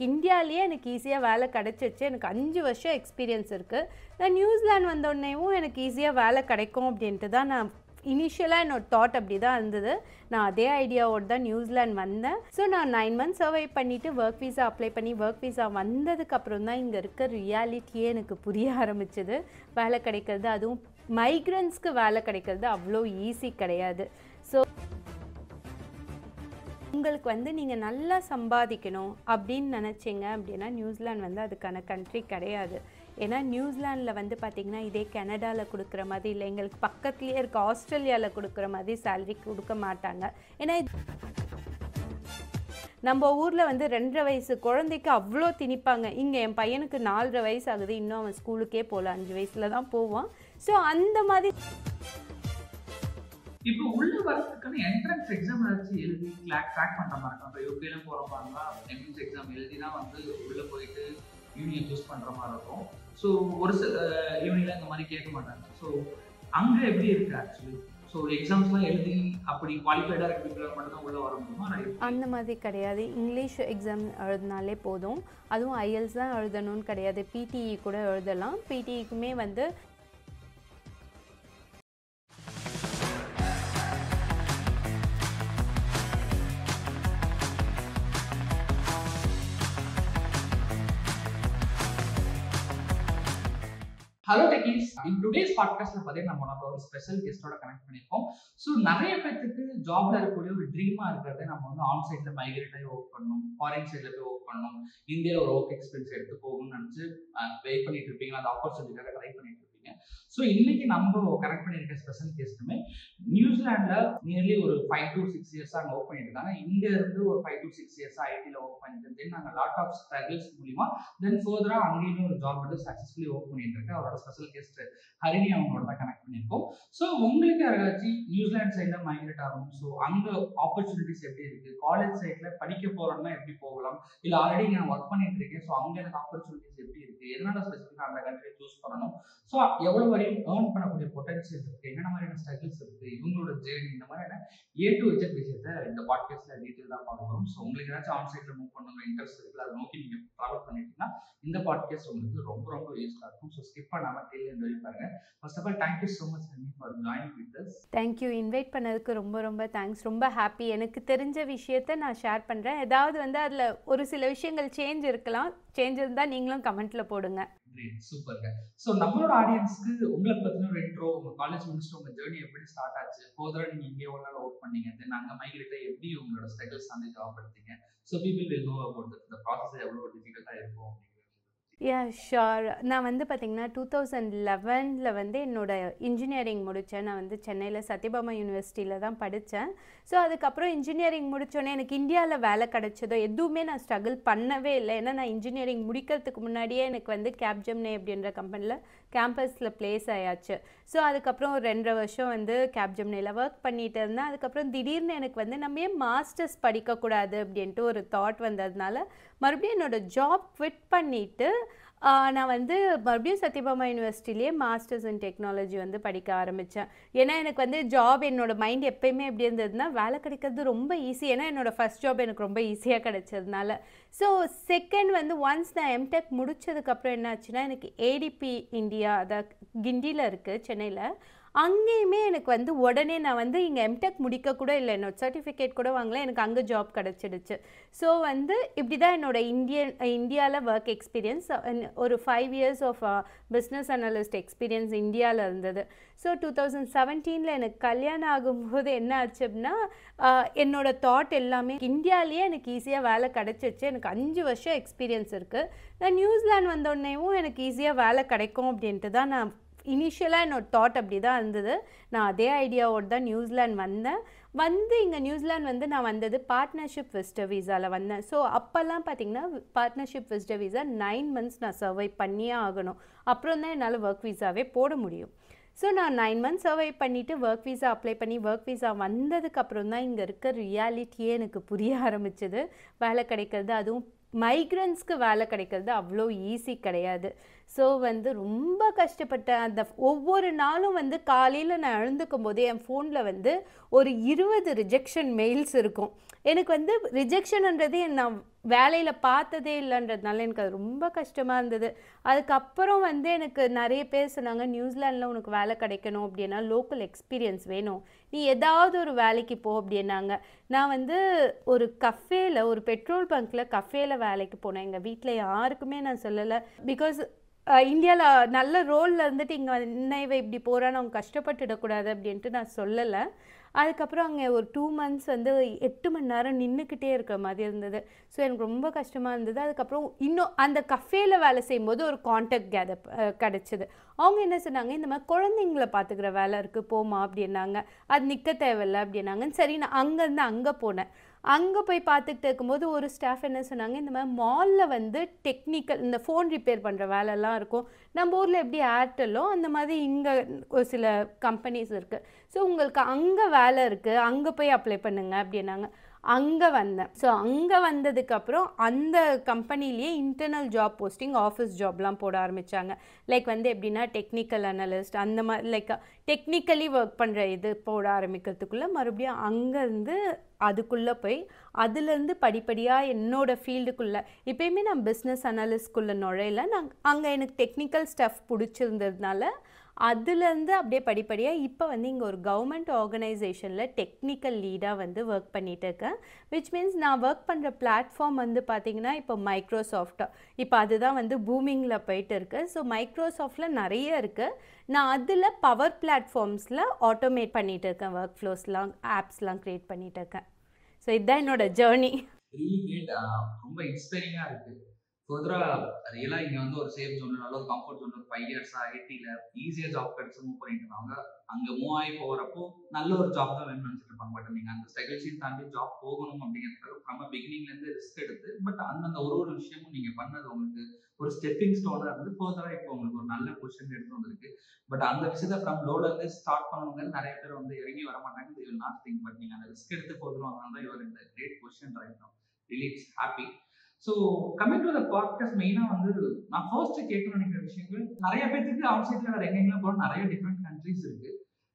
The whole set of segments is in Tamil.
இந்தியாவிலேயே எனக்கு ஈஸியாக வேலை கிடச்சிருச்சு. எனக்கு 5 வருஷம் எக்ஸ்பீரியன்ஸ் இருக்குது. நான் நியூசிலாந்து வந்தோடனேவும் எனக்கு ஈஸியாக வேலை கிடைக்கும் அப்படின்ட்டு தான் நான் இனிஷியலாக என்னோட தாட் அப்படி தான் இருந்தது. நான் அதே ஐடியாவோடு தான் நியூசிலாந்து வந்தேன். ஸோ நான் 9 மந்த்ஸ் சர்வை பண்ணிவிட்டு ஒர்க் வீசா அப்ளை பண்ணி ஒர்க் வீசா வந்ததுக்கப்புறம் தான் இங்கே இருக்க ரியாலிட்டியே எனக்கு புரிய ஆரம்பிச்சது. வேலை கிடைக்கிறது, அதுவும் மைக்ரன்ஸ்க்கு வேலை கிடைக்கிறது அவ்வளோ ஈஸி கிடையாது. ஸோ உங்களுக்கு நீங்கள் நல்லா சம்பாதிக்கணும் அப்படின்னு நினச்சிங்க அப்படின்னா நியூசிலாந்து அதுக்கான கண்ட்ரி கிடையாது. ஏன்னா நியூசிலாண்டில் பார்த்திங்கன்னா இதே கனடாவில் கொடுக்குற மாதிரி இல்லை, எங்களுக்கு பக்கத்துலேயே இருக்க ஆஸ்திரேலியாவில் கொடுக்குற மாதிரி சேலரி கொடுக்க மாட்டாங்க. ஏன்னா நம்ம ஊரில் 2.5 வயசு குழந்தைக்கு அவ்வளோ திணிப்பாங்க. இங்கே என் பையனுக்கு 4.5 வயசு ஆகுது, இன்னும் அவன் ஸ்கூலுக்கே போகல, 5 வயசில் தான் போவான். ஸோ அந்த மாதிரி இப்போ உள்ள வரதுக்கான என்ட்ரன்ஸ் எக்ஸாம் ஏதாச்சும் எழுதி கிராக் பண்ற மாதிரி இருக்கும். இப்போ யூகேலாம் போற மாதிரினா என்ட்ரன்ஸ் எக்ஸாம் எழுதி தான் உள்ள போயிட்டு யூனியன் சூஸ் பண்ற மாதிரி இருக்கும். ஸோ ஒரு சில யூனியன்ல இந்த மாதிரி கேட்க மாட்டாங்க. ஸோ அங்க எப்படி இருக்கு ஆக்சுவலி? ஸோ எக்ஸாம்ஸ்லாம் எழுதி அப்படி குவாலிஃபைடாக இருக்கிறவங்க மட்டும் தான் உள்ள வர முடியுமா? அந்த மாதிரி கிடையாது. இங்கிலீஷ் எக்ஸாம் எழுதினாலே போதும். அதுவும் ஐஎல்ஸ் தான் எழுதணும்னு கிடையாது, பிடிஇ கூட எழுதலாம். பிடிஇக்குமே ஹலோ டெக்கீஸ், இன் டுடேஸ் பாட்காஸ்ட்ல பார்த்தீங்கன்னா நம்ம ஒரு ஸ்பெஷல் கெஸ்டோட கனெக்ட் பண்ணியிருக்கோம். ஸோ நிறைய பேருக்கு ஜாப்ல இருக்கக்கூடிய ஒரு ட்ரீமா இருக்கிறது நம்ம ஆன் சைட்ல மைக்ரேட் ஆகி ஒர்க் பண்ணணும், ஃபாரின் சைட்ல போய் ஒர்க் பண்ணணும், இந்தியாவில் ஒரு ஒர்க் எக்ஸ்பீரியன்ஸ் எடுத்து போகணும்னு நினச்சி வெயிட் பண்ணிட்டு இருப்பீங்க, அந்த ஆப்பர்ச்சுனிட்டிக்காக ட்ரை பண்ணிட்டு இருப்பீங்க. ஸோ இன்னைக்கு நம்ம கனெக்ட் பண்ணியிருக்க ஸ்பெஷல் கெஸ்ட்டுமே நியூசிலாண்டில் நியர்லி ஒரு 5 to 6 இயர்ஸாக அங்கே ஒர்க் பண்ணிட்டு இருக்காங்க. இங்கே இருந்து ஒரு 5 to 6 இயர்ஸாக ஐடியில் ஒர்க் பண்ணிட்டு தென் நாங்கள் லாட் ஆஃப் ஸ்ட்ரகிள்ஸ் மூலிமா தென் ஃபர்தராக அங்கேயுமே ஒரு ஜாப் சக்ஸஸ்ஃபுல்லி ஒர்க் பண்ணிட்டு இருக்கு. அவரோட ஸ்பெஷல் கெஸ்ட் ஹரிணி அவங்களோட தான் கனெக்ட் பண்ணியிருக்கோம். ஸோ உங்களுக்கு யாராச்சும் நியூசிலாந்து சைடில் மைக்ரேட் ஆகணும், ஸோ அங்கே ஆப்பர்ச்சுனிட்டிஸ் எப்படி இருக்குது, காலேஜ் சைடில் படிக்க போகிறோம்னா எப்படி போகலாம், இல்லை ஆல்ரெடி நான் ஒர்க் பண்ணிட்டு இருக்கேன், ஸோ அங்கே எனக்கு ஆப்பர்ச்சுனிட்டிஸ் எப்படி இருக்குது, எதனால ஸ்பெசிஃபிக்காக அந்த கண்ட்ரியை சூஸ் பண்ணணும், ஸோ எவ்வளோ வரையும் ஏர்ன் பண்ணக்கூடிய பொட்டன்ஷியல் இருக்குது, என்னென்ன மாதிரியான ஸ்ட்ரகிள்ஸ் இருக்குது, இவங்களோட ஜேர்னி, இந்த மாதிரியான A to Z விஷயத்தை இந்த பாட்காஸ்ட்ல டீட்டெயில் தான் பார்க்க போகிறோம். ஸோ உங்களுக்கு ஏதாச்சும் ஆன் சைட்ல மூவ் பண்ணணும் இன்ட்ரெஸ்ட் இருக்குது, அதை நோக்கி நீங்கள் ட்ராவல் பண்ணிட்டீங்கன்னா இந்த பாட்காஸ்ட் உங்களுக்கு ரொம்ப ரொம்ப யூஸ்ஃபுல்லாக இருக்கும். ஸோ ஸ்கிப் பண்ணாமல் டெய்லியும் வரை பாருங்க. First of all thank you so much for joining with us. Thank you, invite பண்ணதுக்கு ரொம்ப ரொம்ப தேங்க்ஸ். ரொம்ப ஹாப்பி. எனக்கு தெரிஞ்ச விஷயத்த நான் ஷேர் பண்ணுறேன். ஏதாவது அதில் ஒரு சில விஷயங்கள் சேஞ்ச் இருக்கலாம், சேஞ்ச் இருந்தால் நீங்களும் கமெண்ட்ல போடுங்க. சூப்பர்ங்க. ஸோ நம்மளோட ஆடியன்ஸ்க்கு உங்களை பற்றின ஒரு இன்ட்ரோ, உங்கள் காலேஜ் முடிச்சுட்டு உங்கள் ஜேர்னி எப்படி ஸ்டார்ட் ஆச்சு, ஃபர்தராக நீங்கள் இங்கே எவ்வளோ நாள் ஒர்க் பண்ணீங்க, தென் அங்கே மைக்ரேட்டை எப்படி உங்களோட ஸ்ட்ரகிள்ஸ் தேவைப்படுத்தீங்க, so people will know about இந்த ப்ராசஸ் எவ்வளோ டிஃபிகல்ட்டாக இருக்கும். ஷோர். நான் பார்த்திங்கன்னா 2011 என்னோட இன்ஜினியரிங் முடித்தேன். நான் சென்னையில் சத்யபாமா யூனிவர்சிட்டியில் தான் படித்தேன். ஸோ அதுக்கப்புறம் இன்ஜினியரிங் முடித்தோடனே எனக்கு இந்தியாவில் வேலை கிடைச்சதோ எதுவுமே நான் ஸ்ட்ரகிள் பண்ணவே இல்லை. ஏன்னா நான் இன்ஜினியரிங் முடிக்கிறதுக்கு முன்னாடியே எனக்கு கேப்ஜெமினி அப்படின்ற கம்பெனியில் கேம்பஸில் பிளேஸ் ஆயாச்சு. ஸோ அதுக்கப்புறம் ஒரு 2.5 வருஷம் கேப்ஜெமினியில் ஒர்க் பண்ணிகிட்டு இருந்தேன். அதுக்கப்புறம் திடீர்னு எனக்கு நம்ம ஏன் மாஸ்டர்ஸ் படிக்கக்கூடாது அப்படின்ட்டு ஒரு தாட் வந்ததுனால மறுபடியும் என்னோடய ஜாப் குவிட் பண்ணிவிட்டு நான் மறுபடியும் சத்யபாமா யூனிவர்சிட்டிலேயே மாஸ்டர்ஸ் இன் டெக்னாலஜி படிக்க ஆரம்பித்தேன். ஏன்னா எனக்கு ஜாப், என்னோடய மைண்ட் எப்போயுமே எப்படி இருந்ததுன்னா வேலை கிடைக்கிறது ரொம்ப ஈஸி. ஏன்னா என்னோடய ஃபஸ்ட் ஜாப் எனக்கு ரொம்ப ஈஸியாக கிடைச்சதுனால. ஸோ செகண்ட் ஒன்ஸ் நான் எம்டெக் முடித்ததுக்கப்புறம் என்ன ஆச்சுன்னா, எனக்கு ஏடிபி இந்தியா, அதாவது கிண்டியில் இருக்குது சென்னையில், அங்கேயுமே எனக்கு உடனே நான் இங்கே எம்டெக் முடிக்க கூட இல்லை, என்னோட சர்டிஃபிகேட் கூட வாங்கல, எனக்கு அங்கே ஜாப் கிடச்சிடுச்சு. ஸோ இப்படி தான் என்னோடய இந்தியாவில் ஒர்க் எக்ஸ்பீரியன்ஸ். ஒரு 5 years of business analyst experience இந்தியாவில் இருந்தது. ஸோ 2017 எனக்கு கல்யாணம் ஆகும்போது என்ன ஆச்சு அப்படின்னா, என்னோடய தாட் எல்லாமே இந்தியாவிலேயே எனக்கு ஈஸியாக வேலை கிடச்சிருச்சு, எனக்கு 5 வருஷம் எக்ஸ்பீரியன்ஸ் இருக்குது, நான் நியூசிலாந்து வந்தோடனேவும் எனக்கு ஈஸியாக வேலை கிடைக்கும் அப்படின்ட்டு தான் நான் இனிஷியலாக என்னோட தாட் அப்படி தான் இருந்தது. நான் அதே ஐடியாவோடு தான் நியூசிலாந்து வந்தேன். இங்கே நியூசிலாந்து நான் வந்தது பார்ட்னர்ஷிப் விசிட்டர் வீசாவில் வந்தேன். ஸோ அப்போல்லாம் பார்த்திங்கன்னா பார்ட்னர்ஷிப் விசிட்டர் வீசா 9 மந்த்ஸ் நான் சர்வை பண்ணியே ஆகணும், அப்புறம் தான் என்னால் ஒர்க் வீசாவே போட முடியும். ஸோ நான் 9 மந்த்ஸ் சர்வை பண்ணிவிட்டு ஒர்க் வீசா அப்ளை பண்ணி ஒர்க் வீசா வந்ததுக்கப்புறம் தான் இங்கே இருக்க ரியாலிட்டியே எனக்கு புரிய ஆரம்பிச்சது. வேலை கிடைக்கிறது, அதுவும் மைக்ரன்ஸ்க்கு வேலை கிடைக்கிறது அவ்வளோ ஈஸி கிடையாது. ஸோ ரொம்ப கஷ்டப்பட்டேன். அந்த ஒவ்வொரு நாளும் காலையில் நான் எழுந்துக்கும் போது என் ஃபோனில் ஒரு 20 ரிஜெக்ஷன் மெயில்ஸ் இருக்கும். எனக்கு ரிஜெக்ஷன்ன்றது நான் வேலையில் பார்த்ததே இல்லைன்றதுனால எனக்கு அது ரொம்ப கஷ்டமாக இருந்தது. அதுக்கப்புறம் வந்து எனக்கு நிறைய பேர் சொன்னாங்க, நியூசிலாண்டில் உனக்கு வேலை கிடைக்கணும் அப்படின்னா லோக்கல் எக்ஸ்பீரியன்ஸ் வேணும், நீ ஏதாவது ஒரு வேலைக்கு போ அப்படின்னாங்க. நான் வந்து ஒரு கஃபேல, ஒரு பெட்ரோல் பங்க்கில் கஃபேல வேலைக்கு போனேன். எங்கள் வீட்டில் யாருக்குமே நான் சொல்லலை. பிகாஸ் இந்தியாவில் நல்ல ரோலில் இருந்துட்டு இங்கே என்ன இவ இப்படி போகிறான்னு அவங்க கஷ்டப்பட்டுடக்கூடாது அப்படின்ட்டு நான் சொல்லலை. அதுக்கப்புறம் அங்கே ஒரு 2 months வந்து 8 மணி நேரம் நின்றுக்கிட்டே இருக்கிற மாதிரி இருந்தது. ஸோ எனக்கு ரொம்ப கஷ்டமாக இருந்தது. அதுக்கப்புறம் இன்னும் அந்த கஃபேல வேலை செய்யும்போது ஒரு கான்டாக்ட் கிடச்சிது. அவங்க என்ன சொன்னாங்க, இந்த மாதிரி குழந்தைங்கள பார்த்துக்கிற வேலை இருக்குது போமா அப்படின்னாங்க. அது நிற்க தேவையில்லை அப்படின்னாங்க. சரி, நான் அங்கேருந்து அங்கே போனேன். அங்கே போய் பார்த்துக்கிட்டு இருக்கும்போது ஒரு ஸ்டாஃப் என்ன சொன்னாங்க, இந்த மாதிரி மாலில் வந்து டெக்னிக்கல் இந்த ஃபோன் ரிப்பேர் பண்ணுற வேலைலாம் இருக்கும். நம்ம ஊரில் எப்படி ஏர்டெல்லோ அந்த மாதிரி இங்கே ஒரு சில கம்பெனிஸ் இருக்குது. ஸோ உங்களுக்கு அங்கே வேலை இருக்குது, அங்கே போய் அப்ளை பண்ணுங்க அப்படின்னாங்க. அங்கே வந்தேன். ஸோ அங்கே வந்ததுக்கப்புறம் அந்த கம்பெனிலேயே இன்டர்னல் ஜாப் போஸ்டிங், ஆஃபீஸ் ஜாப்லாம் போட ஆரம்பித்தாங்க. லைக் வந்து எப்படின்னா டெக்னிக்கல் அனலிஸ்ட் அந்த மாதிரி, லைக் டெக்னிக்கலி ஒர்க் பண்ணுற இது போட ஆரம்பிக்கிறதுக்குள்ளே மறுபடியும் அங்கேருந்து அதுக்குள்ளே போய் அதுலேருந்து படிப்படியாக என்னோடய ஃபீல்டுக்குள்ளே இப்போயுமே நான் பிஸ்னஸ் அனலிஸ்ட்குள்ளே நுழையில. நான் அங்கே எனக்கு டெக்னிக்கல் ஸ்டஃப் பிடிச்சிருந்ததுனால அதுலேருந்து அப்படியே படிப்படியாக இப்போ வந்து இங்கே ஒரு கவர்மெண்ட் ஆர்கனைசேஷனில் டெக்னிக்கல் லீடாக வந்து ஒர்க் பண்ணிகிட்டு இருக்கேன். விச் மீன்ஸ் நான் ஒர்க் பண்ணுற பிளாட்ஃபார்ம் வந்து பார்த்திங்கன்னா இப்போ மைக்ரோசாஃப்ட், இப்போ அதுதான் வந்து பூமிங்கில் போயிட்டு இருக்குது. ஸோ மைக்ரோசாஃப்டில் நிறைய இருக்குது. நான் அதில் பவர் பிளாட்ஃபார்ம்ஸில் ஆட்டோமேட் பண்ணிகிட்டு இருக்கேன், ஒர்க் ஃப்ளோஸ்லாம் ஆப்ஸ்லாம் க்ரியேட் பண்ணிகிட்டு இருக்கேன். ஸோ இதுதான் என்னோட ஜேர்னி. ரொம்ப இன்ஸ்பைரிங்காக இருக்குது. ஃபர்தராக ரியலாக இங்கே வந்து ஒரு சேஃப் ஜோன், நல்ல ஒரு கம்ஃபர்ட் ஜோன், ஒரு 5 years ஐடியில் ஈஸியாக ஜாப் கிடச்சி மூவ் பண்ணிட்டு இருந்தாங்க. அங்கே மூவ் ஆகி போகிறப்போ நல்ல ஒரு ஜாப் தான் வேணும்னு நினச்சிட்டு இருப்பாங்க. பட் நீங்கள் அந்த ஸ்ட்ரகிள்ஸையும் தாண்டி ஜாப் போகணும் அப்படிங்கிறதுக்காக நம்ம பிகினிங்லேருந்து ரிஸ்க் எடுத்து, பட் அந்தந்த ஒரு விஷயமும் நீங்கள் பண்ணது உங்களுக்கு ஒரு ஸ்டெப்பிங் ஸ்டோனாக இருந்து ஃபர்தராக இப்போ உங்களுக்கு ஒரு நல்ல பொசிஷன் எடுத்து வந்திருக்கு. பட் அந்த விஷயத்தை ஃப்ரம் லோலேருந்து ஸ்டார்ட் பண்ணணுங்கிறது நிறைய பேர் வந்து இறங்கி வர மாட்டாங்க. they will not think. But நீங்கள் அந்த ரிஸ்க் எடுத்து போதும், அதனால தான் யுவர் இந்த great position right now. Really it's happy. So coming to the podcast, மெயினாக வந்து நான் ஃபர்ஸ்ட் கேட்கணும்னு நினைக்கிற விஷயங்கள், நிறைய பேருக்கு அவுட் சைட்ல வேற எங்கெங்கெல்லாம் போகிற நிறைய டிஃப்ரெண்ட் கண்ட்ரிஸ் இருக்கு.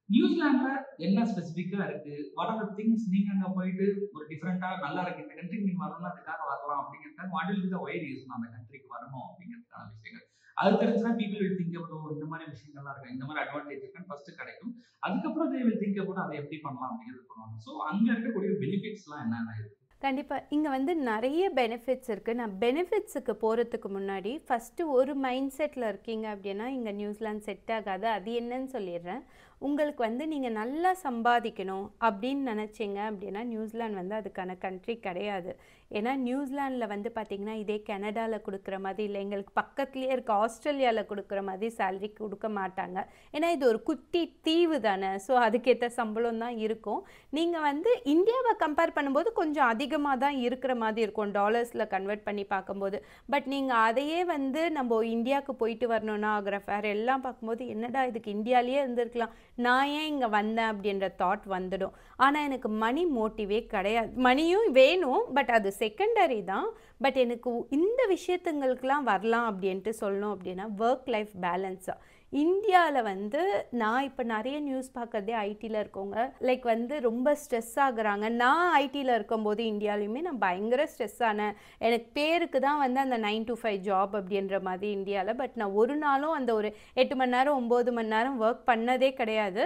நியூசிலாண்டில் என்ன ஸ்பெசிஃபிக்காக இருக்கு? வாட் ஆர் த திங்ஸ் நீங்கள் அங்கே போயிட்டு ஒரு டிஃப்ரெண்டாக நல்லா இருக்கு, இந்த கண்ட்ரிக்கு நீங்கள் வரணும், அதுக்காக வரலாம் அப்படிங்கிறதுக்காக what will be the why reason அந்த கண்ட்ரிக்கு வரணும் அப்படிங்கிறதுக்கான விஷயங்கள் அது தெரிஞ்சுன்னா பீப்புள் வில் திங்க் அபவுட் இந்த மாதிரி விஷயங்கள்லாம் இருக்கு, இந்த மாதிரி அட்வான்டேஜ் இருக்குன்னு ஃபர்ஸ்ட் கிடைக்கும். அதுக்கப்புறம் they will think about அதை எப்படி பண்ணலாம் அப்படிங்கிறது பண்ணுவாங்க. ஸோ அங்கே இருக்கக்கூடிய பெனிஃபிட்ஸ்லாம் என்னென்ன இருக்கு? கண்டிப்பாக இங்கே வந்து நிறைய பெனிஃபிட்ஸ் இருக்குது. நான் பெனிஃபிட்ஸுக்கு போகிறதுக்கு முன்னாடி ஃபஸ்ட்டு ஒரு மைண்ட் செட்டில் இருக்கீங்க அப்படின்னா இங்கே நியூசிலாந்து செட் ஆகாது. அது என்னன்னு சொல்லிடுறேன். உங்களுக்கு வந்து நீங்கள் நல்லா சம்பாதிக்கணும் அப்படின்னு நினச்சிங்க அப்படின்னா நியூசிலாந்து வந்து அதுக்கான கண்ட்ரி கிடையாது. ஏன்னா நியூசிலாண்டில் வந்து பார்த்திங்கன்னா இதே கனடாவில் கொடுக்குற மாதிரி இல்லை, எங்களுக்கு பக்கத்துலேயே இருக்க ஆஸ்திரேலியாவில் கொடுக்குற மாதிரி சேலரி கொடுக்க மாட்டாங்க. ஏன்னா இது ஒரு குட்டி தீவு தானே. ஸோ அதுக்கேற்ற சம்பளம் தான் இருக்கும். நீங்கள் வந்து இந்தியாவை கம்பேர் பண்ணும்போது கொஞ்சம் அதிகமாக தான் இருக்கிற மாதிரி இருக்கும் டாலர்ஸில் கன்வெர்ட் பண்ணி பார்க்கும்போது. பட் நீங்கள் அதையே வந்து நம்ம இந்தியாவுக்கு போயிட்டு வரணும்னா ஆகிற ஃபேர் எல்லாம் பார்க்கும்போது என்னடா இதுக்கு இந்தியாவிலேயே இருந்திருக்கலாம், நான் ஏன் இங்கே வந்தேன் அப்படின்ற தாட் வந்துடும். ஆனால் எனக்கு மணி மோட்டிவே கிடையாது. மணியும் வேணும், பட் அது செகண்டரி தான். பட் எனக்கு இந்த விஷயத்துங்களுக்கெல்லாம் வரலாம் அப்படின்ட்டு சொல்லணும் அப்படின்னா ஒர்க் லைஃப் பேலன்ஸாக இந்தியாவில் வந்து நான் இப்போ நிறைய நியூஸ் பார்க்கறதே ஐடியில் இருக்கவங்க லைக் வந்து ரொம்ப ஸ்ட்ரெஸ் ஆகுறாங்க. நான் ஐடியில் இருக்கும்போது இந்தியாவிலையுமே நான் பயங்கர ஸ்ட்ரெஸ் ஆனேன். எனக்கு பேருக்கு தான் வந்து அந்த 9 to 5 ஜாப் அப்படின்ற மாதிரி இந்தியாவில். பட் நான் ஒரு நாளும் அந்த ஒரு 8 மணி நேரம் 9 மணி நேரம் ஒர்க் பண்ணதே கிடையாது.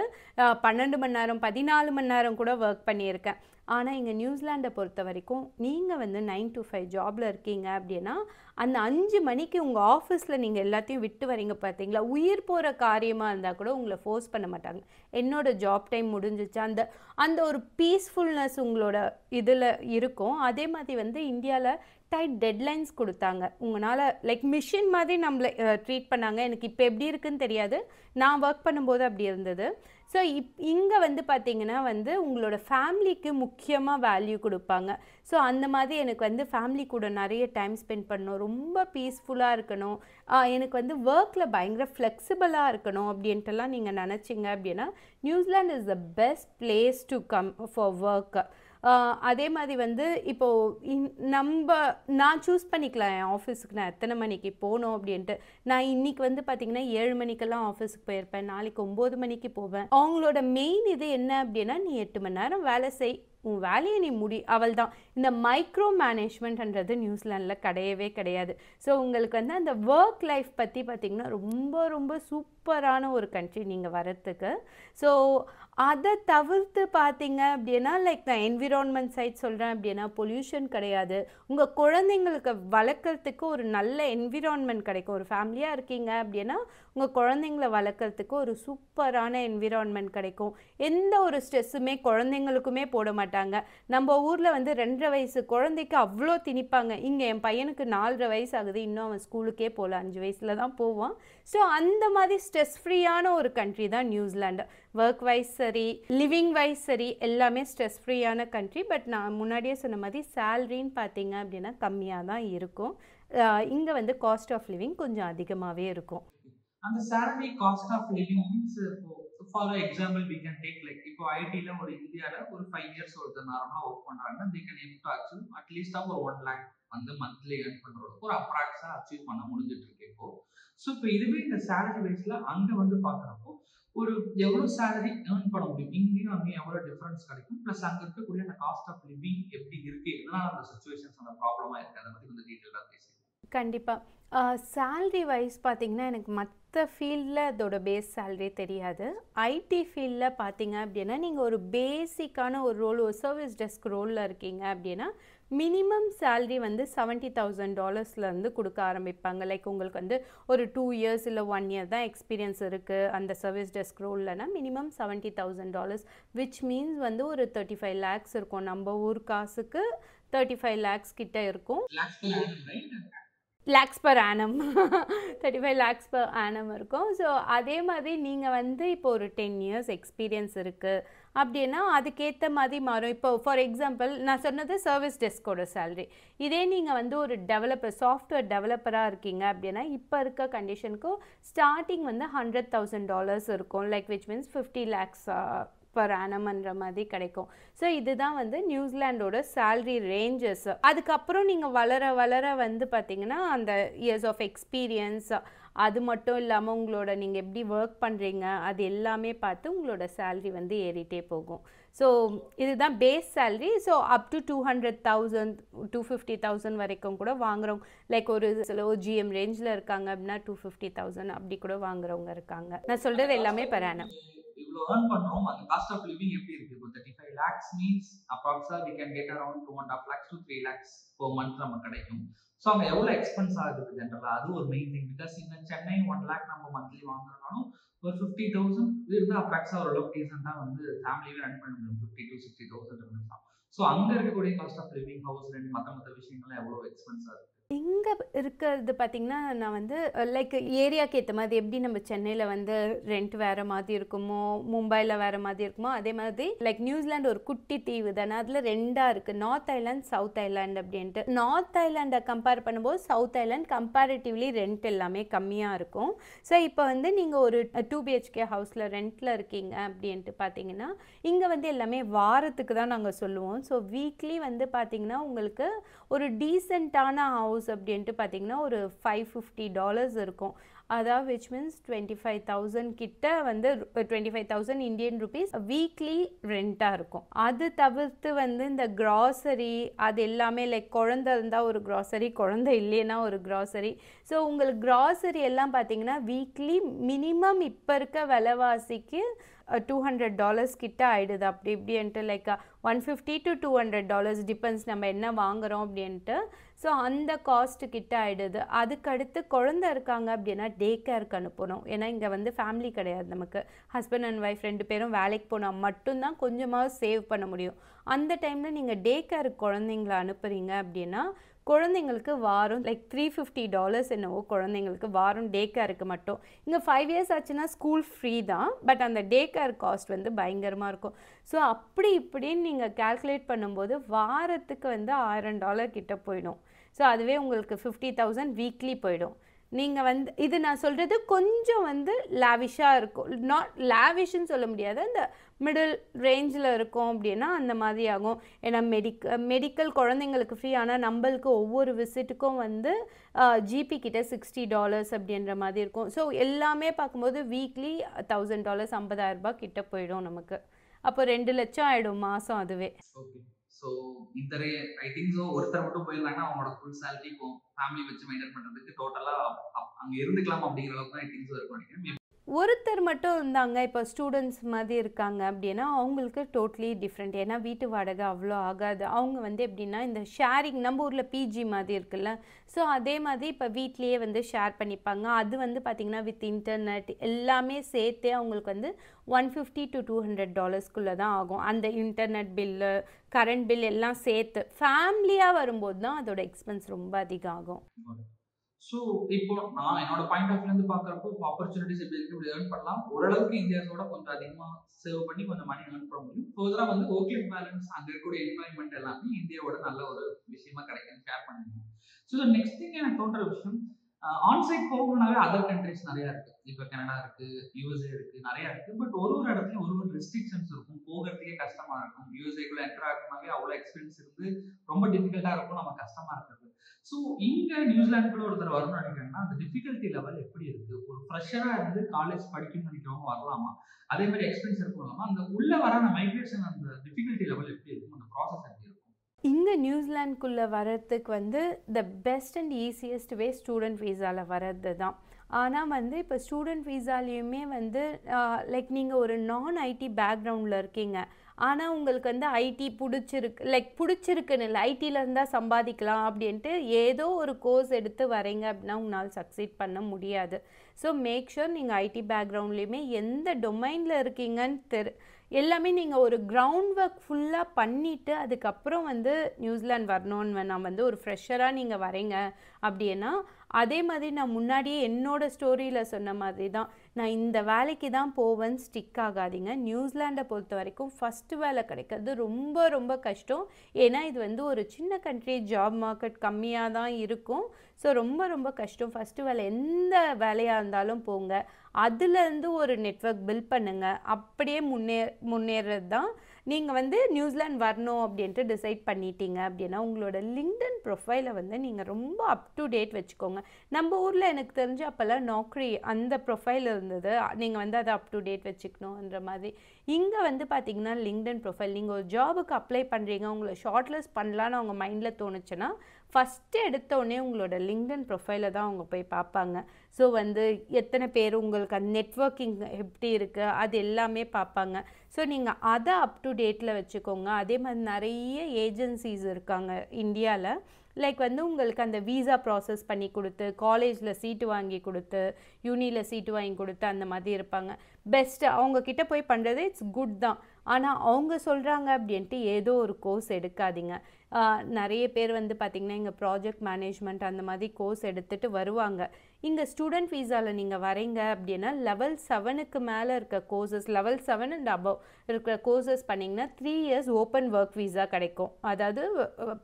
12 மணி நேரம் 14 மணி நேரம் கூட ஒர்க் பண்ணியிருக்கேன். ஆனால் இங்கே நியூசிலாண்டை பொறுத்த வரைக்கும் நீங்கள் வந்து 9 to 5 ஜாபில் இருக்கீங்க அப்படின்னா அந்த 5 மணிக்கு உங்கள் ஆஃபீஸில் நீங்கள் எல்லாத்தையும் விட்டு வரீங்க பார்த்தீங்களா, உயிர் போகிற காரியமாக இருந்தால் கூட உங்களை ஃபோர்ஸ் பண்ண மாட்டாங்க. என்னோடய ஜாப் டைம் முடிஞ்சிச்சு அந்த அந்த ஒரு பீஸ்ஃபுல்னஸ் உங்களோட இதில் இருக்கும். அதே மாதிரி வந்து இந்தியாவில் டைட் டெட்லைன்ஸ் கொடுத்தாங்க. உங்களால் லைக் மிஷின் மாதிரி நம்மளை ட்ரீட் பண்ணாங்க. எனக்கு இப்போ எப்படி இருக்குன்னு தெரியாது, நான் ஒர்க் பண்ணும்போது அப்படி இருந்தது. ஸோ இங்கே வந்து பார்த்திங்கன்னா வந்து உங்களோட ஃபேமிலிக்கு முக்கியமாக வேல்யூ கொடுப்பாங்க. ஸோ அந்த மாதிரி எனக்கு வந்து ஃபேமிலி கூட நிறைய டைம் ஸ்பெண்ட் பண்ணணும், ரொம்ப பீஸ்ஃபுல்லாக இருக்கணும், எனக்கு வந்து ஒர்க்கில் பயங்கர ஃப்ளெக்சிபிளாக இருக்கணும் அப்படின்ட்டுலாம் நீங்கள் நினச்சிங்க அப்படின்னா New Zealand is the best place to come for work. அதே மாதிரி வந்து இப்போது நான் சூஸ் பண்ணிக்கலாம் என் ஆஃபீஸுக்கு நான் எத்தனை மணிக்கு போகணும் அப்படின்ட்டு. நான் இன்றைக்கி வந்து பார்த்திங்கன்னா 7 மணிக்கெல்லாம் ஆஃபீஸுக்கு போயிருப்பேன், நாளைக்கு 9 மணிக்கு போவேன். அவங்களோட மெயின் இது என்ன அப்படின்னா நீ 8 மணி நேரம் வேலை செய், உன் வேலையை நீ அவள் தான். இந்த மைக்ரோ மேனேஜ்மெண்ட்ன்றது நியூசிலாண்டில் கிடையவே கிடையாது. ஸோ உங்களுக்கு வந்து அந்த ஒர்க் லைஃப் பற்றி பார்த்திங்கன்னா ரொம்ப ரொம்ப சூப்பரான ஒரு கண்ட்ரி நீங்கள் வரத்துக்கு. ஸோ அதை தவிர்த்து பார்த்தீங்க அப்படின்னா லைக் நான் என்விரான்மெண்ட் சைட் சொல்கிறேன் அப்படின்னா பொல்யூஷன் கிடையாது. உங்கள் குழந்தைங்களுக்கு வளர்க்குறதுக்கு ஒரு நல்ல என்விரான்மெண்ட் கிடைக்கும். ஒரு ஃபேமிலியாக இருக்கீங்க அப்படின்னா உங்கள் குழந்தைங்கள வளர்க்குறதுக்கு ஒரு சூப்பரான என்விரான்மெண்ட் கிடைக்கும். எந்த ஒரு ஸ்ட்ரெஸ்ஸுமே குழந்தைங்களுக்குமே போட மாட்டாங்க. நம்ம ஊரில் வந்து 2.5 வயசு குழந்தைக்கு அவ்வளோ திணிப்பாங்க. இங்கே என் பையனுக்கு 4.5 வயசு ஆகுது, இன்னும் அவன் ஸ்கூலுக்கே போகல, 5 வயசில் தான் போவான். ஸோ அந்த மாதிரி ஸ்ட்ரெஸ் ஃப்ரீயான ஒரு கண்ட்ரி தான் நியூசிலாண்டு. ஒர்க் வைஸ் சரி, லிவிங் வைஸ் சரி, எல்லாமே ஸ்ட்ரெஸ் ஃப்ரீயான கண்ட்ரி. பட் நான் முன்னாடியே சொன்ன மாதிரி சேலரின்னு பார்த்தீங்க அப்படின்னா கம்மியாக தான் இருக்கும். இங்கே வந்து காஸ்ட் ஆஃப் லிவிங் கொஞ்சம் அதிகமாகவே இருக்கும். அந்த salary cost of living means இப்போ for example we can take like இப்போ ஐடில ஒரு இந்தியால ஒரு 5 years ஒருத்தர் நார்மலா ஒர்க் பண்றாங்கன்னா they can able to achieve at least ஒரு 1 lakh வந்து மந்த்லி earn பண்றதுக்கு ஒரு அப்ராக்ஸா அச்சீவ் பண்ண முடிஞ்சிட்டு இருக்கு இப்போ. ஸோ இப்போ இதுவே இந்த சேலரி வைஸ்ல அங்க வந்து பாக்குறப்போ ஒரு எவ்வளவு சேலரி earn பண்ண முடியும், இங்கேயும் அங்கேயும் எவ்வளவு டிஃபரன்ஸ் கிடைக்கும், பிளஸ் அங்க இருக்கக்கூடிய அந்த காஸ்ட் ஆஃப் லிவிங் எப்படி இருக்கு, இதெல்லாம் அந்த சுச்சுவேஷன்ஸ் அந்த ப்ராப்ளமா இருக்கு, அதை பத்தி கொஞ்சம் டீட்டெயிலாக பேசி. கண்டிப்பாக சேல்ரி வைஸ் பார்த்திங்கன்னா எனக்கு மற்ற ஃபீல்டில் அதோட பேஸ் சேல்ரி தெரியாது. ஐடி ஃபீல்டில் பார்த்தீங்க அப்படின்னா நீங்கள் ஒரு பேசிக்கான ஒரு ரோல், ஒரு சர்வீஸ் டெஸ்க் ரோலில் இருக்கீங்க அப்படின்னா மினிமம் சேல்ரி வந்து $70,000 கொடுக்க ஆரம்பிப்பாங்க. லைக் உங்களுக்கு வந்து ஒரு 2 years இல்லை 1 year தான் எக்ஸ்பீரியன்ஸ் இருக்குது அந்த சர்வீஸ் டெஸ்க் ரோல்லனா மினிமம் $70,000 விச் மீன்ஸ் வந்து ஒரு 35 lakhs இருக்கும். நம்ம ஊர் காசுக்கு 35 lakhs கிட்ட இருக்கும். lakhs per annum 35 lakhs per annum இருக்கும். ஸோ அதே மாதிரி நீங்கள் வந்து இப்போ ஒரு 10 years எக்ஸ்பீரியன்ஸ் இருக்குது அப்படின்னா அதுக்கேற்ற மாதிரி மாறும். இப்போ ஃபார் எக்ஸாம்பிள் நான் சொன்னது சர்வீஸ் டெஸ்கோட சேல்ரி. இதே நீங்கள் வந்து ஒரு டெவலப்பர், சாஃப்ட்வேர் டெவலப்பராக இருக்கீங்க அப்படின்னா இப்போ இருக்க கண்டிஷனுக்கும் ஸ்டார்டிங் வந்து $100,000 இருக்கும். Like which means 50 lakhs per ஆனம்ன்ற மாதிரி கிடைக்கும். ஸோ இதுதான் வந்து நியூசிலாண்டோட சேல்ரி ரேஞ்சஸ். அதுக்கப்புறம் நீங்கள் வளர வளர வந்து பார்த்தீங்கன்னா அந்த இயர்ஸ் ஆஃப் எக்ஸ்பீரியன்ஸ், அது மட்டும் இல்லாமல் உங்களோட நீங்கள் எப்படி ஒர்க் பண்ணுறீங்க அது எல்லாமே பார்த்து உங்களோட சேல்ரி வந்து ஏறிட்டே போகும். ஸோ இதுதான் base salary. So up to 200,000 250,000 வரைக்கும் கூட வாங்குறவங்க, லைக் ஒரு சில ஜிஎம் ரேஞ்சில் இருக்காங்க அப்படின்னா 250,000 அப்படி கூட வாங்குறவங்க இருக்காங்க. நான் சொல்கிறது எல்லாமே per annum. இவ்வளவு earn பண்றோம், அந்த காஸ்ட் ஆஃப் லிவிங் எப்படி இருக்கு? இப்போ 35 lakhs means approximately we can get around 2.5 lakhs to 3 lakhs per month நமக்கு கிடைக்கும். ஸோ அங்கே எவ்வளோ எக்ஸ்பென்ஸ் ஆகுது ஜென்ரலாக, அது ஒரு மெயின் திங். பிகாஸ் இந்த சென்னை 1 lakh நம்ம மந்த்லி வாங்குறோம்னாலும் ஒரு 50,000 இருந்து அப்ராக்ஸா ஓரளவுக்கு டீசெண்டாக வந்து ஃபேமிலியே ரன் பண்ண முடியும். 50 to 60,000 இருந்துதான். ஸோ அங்கே இருக்கக்கூடிய cost of living, house rent, மற்ற விஷயங்கள்லாம் எவ்வளோ எக்ஸ்பென்ஸாக இருக்கு? இங்கே இருக்கிறது பார்த்திங்கன்னா நான் வந்து லைக் ஏரியாவுக்கு ஏற்ற மாதிரி எப்படி நம்ம சென்னையில் வந்து ரெண்ட் வேறு மாதிரி இருக்குமோ, மும்பையில் வேறு மாதிரி இருக்குமோ, அதே மாதிரி லைக் நியூசிலாண்டு ஒரு குட்டி தீவு தானே, அதில் 2ஆக இருக்குது, நார்த் ஐலாண்ட், சவுத் ஐலாண்ட் அப்படின்ட்டு. நார்த் ஐலாண்டை கம்பேர் பண்ணும்போது சவுத் ஐலாண்ட் கம்பேரிட்டிவ்லி ரெண்ட் எல்லாமே கம்மியாக இருக்கும். ஸோ இப்போ வந்து நீங்கள் ஒரு 2 BHK ஹவுஸில் ரெண்ட்டில் இருக்கீங்க அப்படின்ட்டு பார்த்தீங்கன்னா இங்கே வந்து எல்லாமே வாரத்துக்கு தான் நாங்கள் சொல்லுவோம். ஸோ வீக்லி வந்து பார்த்திங்கன்னா உங்களுக்கு ஒரு டீசெண்டான ஹவுஸ் அப்படின்ட்டு பார்த்தீங்கன்னா ஒரு $550 இருக்கும். அதாவது விச் மீன்ஸ் 25,000 கிட்ட வந்து 25,000 இந்தியன் ருபீஸ் வீக்லி ரெண்ட்டாக இருக்கும். அது தவிர்த்து வந்து இந்த கிராசரி அது எல்லாமே லைக் குழந்தை இருந்தால் ஒரு கிராசரி, குழந்தை இல்லைன்னா ஒரு கிராசரி. ஸோ உங்களுக்கு கிராசரி எல்லாம் பார்த்தீங்கன்னா வீக்லி மினிமம் இப்போ இருக்க விலைவாசிக்கு $200 கிட்ட ஆயிடுது. அப்படி இப்படின்ட்டு லைக் $150 to $200 டிபெண்ட்ஸ் நம்ம என்ன வாங்குகிறோம் அப்படின்ட்டு. ஸோ அந்த காஸ்ட்டு கிட்ட ஆகிடுது. அதுக்கடுத்து குழந்தை இருக்காங்க அப்படின்னா டே கேருக்கு அனுப்பணும். ஏன்னா இங்கே வந்து ஃபேமிலி கிடையாது நமக்கு, ஹஸ்பண்ட் அண்ட் ஒய்ஃப் 2 பேரும் வேலைக்கு போனால் மட்டும்தான் கொஞ்சமாக சேவ் பண்ண முடியும். அந்த டைமில் நீங்கள் டே கேருக்கு குழந்தைங்கள அனுப்புகிறீங்க அப்படின்னா குழந்தைங்களுக்கு வாரம் லைக் $350 என்னவோ குழந்தைங்களுக்கு வாரம் டே கேருக்கு மட்டும். இங்கே 5 years ஆச்சுன்னா ஸ்கூல் ஃப்ரீ தான், பட் அந்த டே கேர் காஸ்ட் வந்து பயங்கரமாக இருக்கும். ஸோ அப்படி இப்படின்னு நீங்கள் கால்குலேட் பண்ணும்போது வாரத்துக்கு வந்து $1000 கிட்ட போயிடும். ஸோ அதுவே உங்களுக்கு 50,000 வீக்லி போயிடும். நீங்கள் வந்து இது நான் சொல்கிறது கொஞ்சம் வந்து லாவிஷாக இருக்கும், நாட் லாவிஷ்ன்னு சொல்ல முடியாது, அந்த மிடில் ரேஞ்சில் இருக்கும் அப்படின்னா அந்த மாதிரி ஆகும். ஏன்னா மெடிக்கல் குழந்தைங்களுக்கு ஃப்ரீ, ஆனால் நம்மளுக்கு ஒவ்வொரு விசிட்டுக்கும் வந்து ஜிபி கிட்ட $60 அப்படின்ற மாதிரி இருக்கும். ஸோ எல்லாமே பார்க்கும்போது வீக்லி $1,000 $50,000 கிட்ட போயிடும் நமக்கு. அப்போ 2 லட்சம் ஆயிடும் மாதம் அதுவே. ஓகே. ஸோ இந்த ஐ திங்க் ஸோ ஒருத்தர் மட்டும் போயிருந்தாங்கன்னா அவங்களோட ஃபுல் சேலரி இப்போ ஃபேமிலி வச்சு மெயின்டைன் பண்ணுறதுக்கு டோட்டலாக அங்கே இருந்துக்கலாம் அப்படிங்கிற அளவுக்கு தான் ஐ திங்க் ஸோ இருக்கும் நினைக்கிறேன். ஒருத்தர் மட்டும் இருந்தாங்க, இப்போ ஸ்டூடெண்ட்ஸ் மாதிரி இருக்காங்க அப்படின்னா அவங்களுக்கு டோட்டலி டிஃப்ரெண்ட். ஏன்னா வீட்டு வாடகை அவ்வளோ ஆகாது. அவங்க வந்து எப்படின்னா இந்த ஷேரிங், நம்ம ஊரில் பிஜி மாதிரி இருக்குல்ல, ஸோ அதே மாதிரி இப்போ வீட்லேயே வந்து ஷேர் பண்ணிப்பாங்க. அது வந்து பார்த்திங்கன்னா வித் இன்டர்நெட் எல்லாமே சேர்த்தே அவங்களுக்கு வந்து $150 to $200 தான் ஆகும். அந்த இன்டர்நெட் பில்லு, கரண்ட் பில் எல்லாம் சேர்த்து ஃபேமிலியாக வரும்போது தான் அதோட எக்ஸ்பென்ஸ் ரொம்ப அதிகம் ஆகும். ஸோ இப்போ நான் என்னோட பாயிண்ட் ஆஃப் வியூலேருந்து பார்க்குறப்போ ஆப்பர்ச்சுனிட்டிஸ் எப்படி இருக்குது, இப்படி ஏர்ன் பண்ணலாம். ஓரளவுக்கு இந்தியாஸோட கொஞ்சம் அதிகமாக சேவ் பண்ணி கொஞ்சம் மணி ஏர்ன் பண்ண முடியும். ஃபர்தராக வந்து ஒர்க் லைஃப் பேலன்ஸ், அங்கே இருக்கக்கூடிய என்வாயன்மெண்ட் எல்லாமே இந்தியாவோட நல்ல ஒரு விஷயமா கிடைக்கும், ஷேர் பண்ணிக்கணும். ஸோ நெக்ஸ்ட் திங் எனக்கு தோன்ற விஷயம், ஆன்சைட் போகணும்னாவே அதர் கண்ட்ரிஸ் நிறையா இருக்குது. இப்போ கனடா இருக்குது, யூஎஸ்ஏ இருக்குது, நிறையா இருக்குது. பட் ஒரு இடத்துலையும் ஒரு ரெஸ்ட்ரிக்ஷன்ஸ் இருக்கும், போகிறதுக்கே கஷ்டமாக இருக்கும். யூஎஸ்ஏக்குள்ளே என்டர் ஆகணும்னாவே அவ்வளோ எக்ஸ்பீரியன்ஸ் இருந்து ரொம்ப டிஃபிகல்ட்டாக இருக்கும், நம்ம கஷ்டமாக இருக்கிறது. ஸோ இங்கே நியூசிலாண்டுக்குள்ள ஒருத்தர் வரணும்னு நினைக்கிறாங்கன்னா அந்த டிஃபிகல்ட்டி லெவல் எப்படி இருக்குது? ஒரு ஃப்ரெஷராக இருந்து காலேஜ் படிக்கணும்னு நினைக்கிறவங்க வரலாமா? அதே மாதிரி எக்ஸ்பீரியன்ஸ் இருக்கலாமா? அந்த உள்ளே வர அந்த மைக்ரேஷன் அந்த டிஃபிகல்ட்டி லெவல் எப்படி இருக்கும்? அந்த ப்ராசஸ் எப்படி இருக்கும்? இங்கே நியூசிலாண்டுக்குள்ளே வரத்துக்கு வந்து the best and easiest way student வீசாவில் வர்றது தான். ஆனால் வந்து இப்போ ஸ்டூடெண்ட் வீசாலையுமே வந்து லைக் நீங்கள் ஒரு நான் ஐடி பேக்ரவுண்டில் இருக்கீங்க, ஆனால் உங்களுக்கு வந்து ஐடி பிடிச்சிருக்கு, லைக் பிடிச்சிருக்குன்னு இல்லை, ஐடியில் இருந்தால் சம்பாதிக்கலாம் அப்படின்ட்டு ஏதோ ஒரு கோர்ஸ் எடுத்து வரீங்க அப்படின்னா உங்களால் சக்சீட் பண்ண முடியாது. ஸோ மேக் ஷூர் நீங்கள் ஐடி பேக்ரவுண்ட்லேயுமே எந்த டொமைனில் இருக்கீங்கன்னு எல்லாமே நீங்கள் ஒரு கிரவுண்ட் ஒர்க் ஃபுல்லாக பண்ணிவிட்டு அதுக்கப்புறம் வந்து நியூசிலாந்து வரணும்னு நான் வந்து ஒரு ஃப்ரெஷராக நீங்கள் வரீங்க அப்படின்னா, அதே மாதிரி நான் முன்னாடியே என்னோட ஸ்டோரியில் சொன்ன மாதிரி தான், நான் இந்த வேலைக்கு தான் போவேன்னு ஸ்டிக் ஆகாதீங்க. நியூசிலாண்டை பொறுத்த வரைக்கும் ஃபஸ்ட்டு வேலை கிடைக்கிறது ரொம்ப ரொம்ப கஷ்டம். ஏன்னா இது வந்து ஒரு சின்ன கண்ட்ரி, ஜாப் மார்க்கெட் கம்மியாக தான் இருக்கும். ஸோ ரொம்ப ரொம்ப கஷ்டம். ஃபஸ்ட்டு வேலை எந்த வேலையாக இருந்தாலும் போங்க, அதுலேருந்து ஒரு நெட்வொர்க் பில்ட் பண்ணுங்கள். அப்படியே முன்னேறது தான். நீங்கள் வந்து நியூசிலாந்து வரணும் அப்படின்ட்டு டிசைட் பண்ணிட்டீங்க அப்படின்னா உங்களோட லிங்க்டின் ப்ரொஃபைலை வந்து நீங்கள் ரொம்ப அப் டு டேட் வச்சுக்கோங்க. நம்ம ஊரில் எனக்கு தெரிஞ்சு அப்போல்லாம் நாக்ரி அந்த ப்ரொஃபைல் இருந்தது, நீங்கள் வந்து அதை அப் டு டேட் வச்சுக்கணுன்ற மாதிரி. இங்கே வந்து பார்த்திங்கன்னா லிங்க்டின் ப்ரொஃபைல், நீங்கள் ஒரு ஜாபுக்கு அப்ளை பண்ணுறீங்க, உங்களை ஷார்ட்லிஸ்ட் பண்ணலான்னு அவங்க மைண்டில் தோணுச்சுன்னா ஃபஸ்ட்டு எடுத்தோடனே உங்களோட லிங்க்டின் ப்ரொஃபைலை தான் அவங்க போய் பார்ப்பாங்க. ஸோ வந்து எத்தனை பேர் உங்களுக்கு அந்த நெட்வொர்க்கிங் எப்படி இருக்குது அது எல்லாமே பார்ப்பாங்க. ஸோ நீங்கள் அதை அப் டு டேட்டில் வச்சுக்கோங்க. அதே மாதிரி நிறைய ஏஜென்சிஸ் இருக்காங்க இந்தியாவில், லைக் வந்து உங்களுக்கு அந்த வீசா ப்ராசஸ் பண்ணி கொடுத்து, காலேஜில் சீட்டு வாங்கி கொடுத்து, யூனியில் சீட்டு வாங்கி கொடுத்து அந்த மாதிரி இருப்பாங்க. பெஸ்ட்டு அவங்கக்கிட்ட போய் பண்ணுறது இட்ஸ் குட் தான். ஆனால் அவங்க சொல்கிறாங்க அப்படின்ட்டு ஏதோ ஒரு கோர்ஸ் எடுக்காதீங்க. நிறைய பேர் வந்து பார்த்திங்கன்னா இங்கே ப்ராஜெக்ட் மேனேஜ்மெண்ட் அந்த மாதிரி கோர்ஸ் எடுத்துகிட்டு வருவாங்க. இங்கே ஸ்டூடெண்ட் வீசாவில் நீங்கள் வரீங்க அப்படின்னா லெவல் 7க்கு மேலே இருக்க கோர்சஸ், லெவல் 7 அண்ட் அபவ் இருக்கிற கோர்சஸ் பண்ணிங்கன்னா 3 years ஓப்பன் ஒர்க் வீசா கிடைக்கும், அதாவது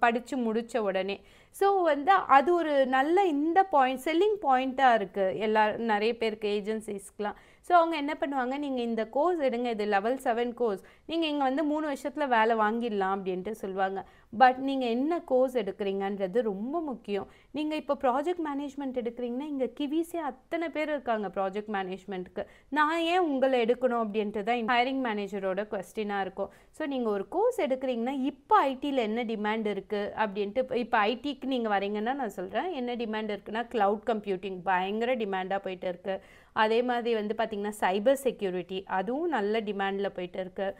படித்து முடித்த உடனே. ஸோ வந்து அது ஒரு நல்ல இந்த பாயிண்ட் செல்லிங் பாயிண்ட்டாக இருக்குது நிறைய பேருக்கு, ஏஜென்சிஸ்க்கெலாம். ஸோ அவங்க என்ன பண்ணுவாங்க, நீங்கள் இந்த கோர்ஸ் எடுங்க, இது லெவல் 7 கோர்ஸ், நீங்கள் இங்கே வந்து 3 வருஷத்தில் வேலை வாங்கிடலாம் அப்படின்ட்டு சொல்லுவாங்க. பட் நீங்கள் என்ன கோர்ஸ் எடுக்கிறீங்கன்றது ரொம்ப முக்கியம். நீங்கள் இப்போ ப்ராஜெக்ட் மேனேஜ்மெண்ட் எடுக்கிறீங்கன்னா இங்கே கிவிஸே அத்தனை பேர் இருக்காங்க ப்ராஜெக்ட் மேனேஜ்மெண்ட்டுக்கு, நான் ஏன் உங்களை எடுக்கணும் அப்படின்ட்டு தான் ஹைரிங் மேனேஜரோட கொஸ்டினாக இருக்கும். ஸோ நீங்கள் ஒரு கோர்ஸ் எடுக்கிறீங்கன்னா இப்போ ஐடியில் என்ன டிமாண்ட் இருக்குது அப்படின்ட்டு, இப்போ ஐடிக்கு நீங்கள் வரீங்கன்னா நான் சொல்கிறேன் என்ன டிமாண்ட் இருக்குன்னா, க்ளவுட் கம்ப்யூட்டிங் பயங்கர டிமாண்டாக போயிட்டு இருக்குது. அதே மாதிரி வந்து பார்த்திங்கன்னா சைபர் செக்யூரிட்டி அதுவும் நல்ல டிமாண்டில் போயிட்டு இருக்குது.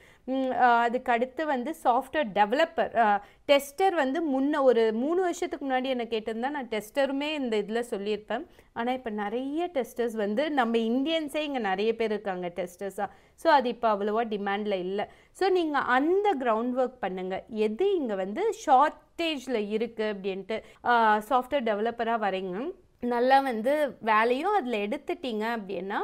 அதுக்கடுத்து வந்து சாஃப்ட்வேர் டெவலப்பர், டெஸ்டர் வந்து ஒரு 3 வருஷத்துக்கு முன்னாடி என்ன கேட்டிருந்தா நான் டெஸ்டருமே இந்த இதில் சொல்லியிருப்பேன். ஆனால் இப்போ நிறைய டெஸ்டர்ஸ் வந்து நம்ம இந்தியன்ஸே இங்கே நிறைய பேர் இருக்காங்க டெஸ்டர்ஸாக. ஸோ அது இப்போ அவ்வளோவா டிமாண்டில் இல்லை. ஸோ நீங்கள் அந்த கிரவுண்ட் ஒர்க் பண்ணுங்கள். எது இங்கே வந்து ஷார்ட்டேஜில் இருக்குது அப்படின்ட்டு, சாஃப்ட்வேர் டெவலப்பராக வரீங்க, நல்லா வந்து வேலையும் அதில் எடுத்துட்டீங்க அப்படின்னா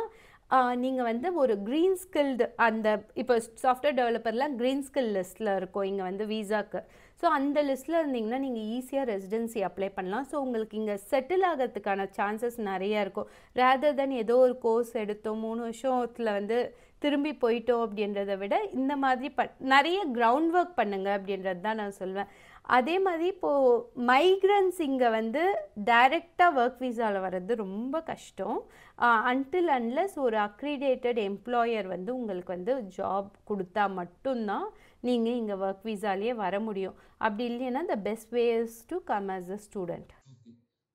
நீங்கள் வந்து ஒரு க்ரீன் ஸ்கில்டு, அந்த இப்போ சாஃப்ட்வேர் டெவலப்பர்லாம் க்ரீன் ஸ்கில் லிஸ்ட்டில் இருக்கும் இங்கே வந்து வீசாக்கு. ஸோ அந்த லிஸ்ட்டில் இருந்தீங்கன்னா நீங்கள் ஈஸியாக ரெசிடென்சி அப்ளை பண்ணலாம். ஸோ உங்களுக்கு இங்கே செட்டில் ஆகிறதுக்கான சான்சஸ் நிறையா இருக்கும். ரேதர் தென் ஏதோ ஒரு கோர்ஸ் எடுத்தோம் 3 வருஷத்தில் வந்து திரும்பி போயிட்டோம் அப்படின்றத விட இந்த மாதிரி நிறைய கிரவுண்ட் ஒர்க் பண்ணுங்க அப்படின்றது தான் நான் சொல்வேன். அதே மாதிரி இப்போது மைக்ரன்ஸ் இங்கே வந்து டைரெக்டாக ஒர்க் விசாவில் வர்றது ரொம்ப கஷ்டம். அன்டில் அன்லெஸ் ஒரு அக்ரிடேட்டட் எம்ப்ளாயர் வந்து உங்களுக்கு வந்து ஜாப் கொடுத்தா மட்டும்தான் நீங்கள் இங்கே ஒர்க் விசாலேயே வர முடியும். அப்படி இல்லைன்னா the best ways to come as a student.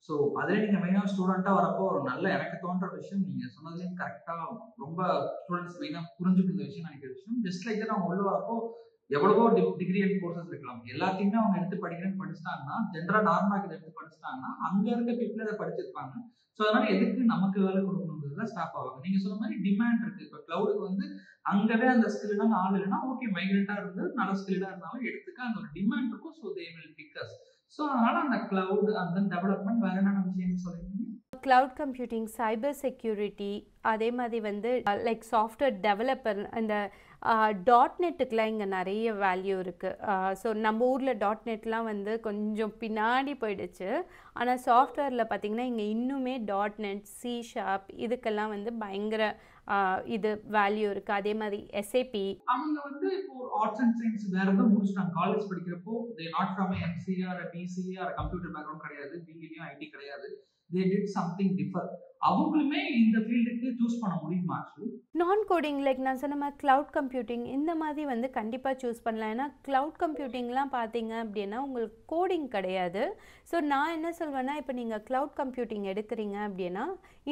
So அதில் நீங்கள் மெயினாக ஸ்டூடெண்ட்டாக வரப்போ ஒரு நல்ல எனக்கு தோன்ற விஷயம் நீங்கள் சொன்னதுலேயும் கரெக்டாக ரொம்ப ஸ்டூடெண்ட்ஸ் மெயினாக புரிஞ்சுக்கிற விஷயம் நினைக்கிற விஷயம். ஜஸ்ட் லைக் தான் அவங்க உள்ள வரப்போ எவ்வளவோ டிகிரி அண்ட் கோர்சஸ் இருக்கலாம், எல்லாத்தையுமே அவங்க எடுத்து படிக்கிறேன்னு படிச்சிட்டாங்கன்னா, ஜென்ரலாக நார்மலாக இதை எடுத்து படிச்சிட்டாங்கன்னா அங்கே இருக்க பீப்புள் அதை படிச்சிருப்பாங்க. ஸோ அதனால எதுக்கு நமக்கு வேலை கொடுக்கணுங்கிறதுல ஸ்டாப் ஆவாங்க. நீங்கள் சொன்ன மாதிரி டிமாண்ட் இருக்கு. இப்போ கிளவுடுக்கு வந்து அங்கவே அந்த ஸ்கில்டான ஆள் இல்லைன்னா ஓகே, மைக்ரேட்டாக இருந்து நல்ல ஸ்கில்டாக இருந்தாலும் எடுத்துக்க அந்த ஒரு டிமாண்ட் இருக்கும். So they will pick us. So அதனால அந்த கிளவுட் அந்த டெவலப்மெண்ட் வேற என்னென்ன விஷயம் சொல்லியிருக்கீங்க? கிளவுட் கம்ப்யூட்டிங், சைபர் செக்யூரிட்டி, அதே மாதிரி வந்து லைக் சாஃப்ட்வேர் டெவலப்பர், அந்த .NETக்குலாம் இங்கே நிறைய வேல்யூ இருக்குது. ஸோ நம்ம ஊரில் .NETலாம் வந்து கொஞ்சம் பின்னாடி போயிடுச்சு. ஆனால் சாஃப்ட்வேரில் பார்த்திங்கன்னா இங்கே இன்னுமே .NET, C# இதுக்கெல்லாம் வந்து பயங்கர இது வேல்யூ இருக்குது. அதே மாதிரி SAP. அவங்க வந்து இப்போ ஆர்ட்ஸ் அண்ட் சயின்ஸ் வேற எதுவும் முடிச்சிட்டாங்க காலேஜ் படிக்கிறப்போ, they not from MCA or BCA or computer background கிடையாது, BA IT கிடையாது, they did something different. அவங்களுமே இந்த ஃபீல்டுக்கு சூஸ் பண்ண முடியுமா? ஆக்சுவலி நான் கோடிங் லைக் நான் சொன்ன மாதிரி கிளவுட் கம்ப்யூட்டிங் இந்த மாதிரி வந்து கண்டிப்பாக சூஸ் பண்ணலாம். ஏன்னா கிளவுட் கம்ப்யூட்டிங்லாம் பார்த்தீங்க அப்படின்னா உங்களுக்கு கோடிங் கிடையாது. ஸோ நான் என்ன சொல்வேன்னா, இப்போ நீங்கள் கிளவுட் கம்ப்யூட்டிங் எடுக்கிறீங்க அப்படின்னா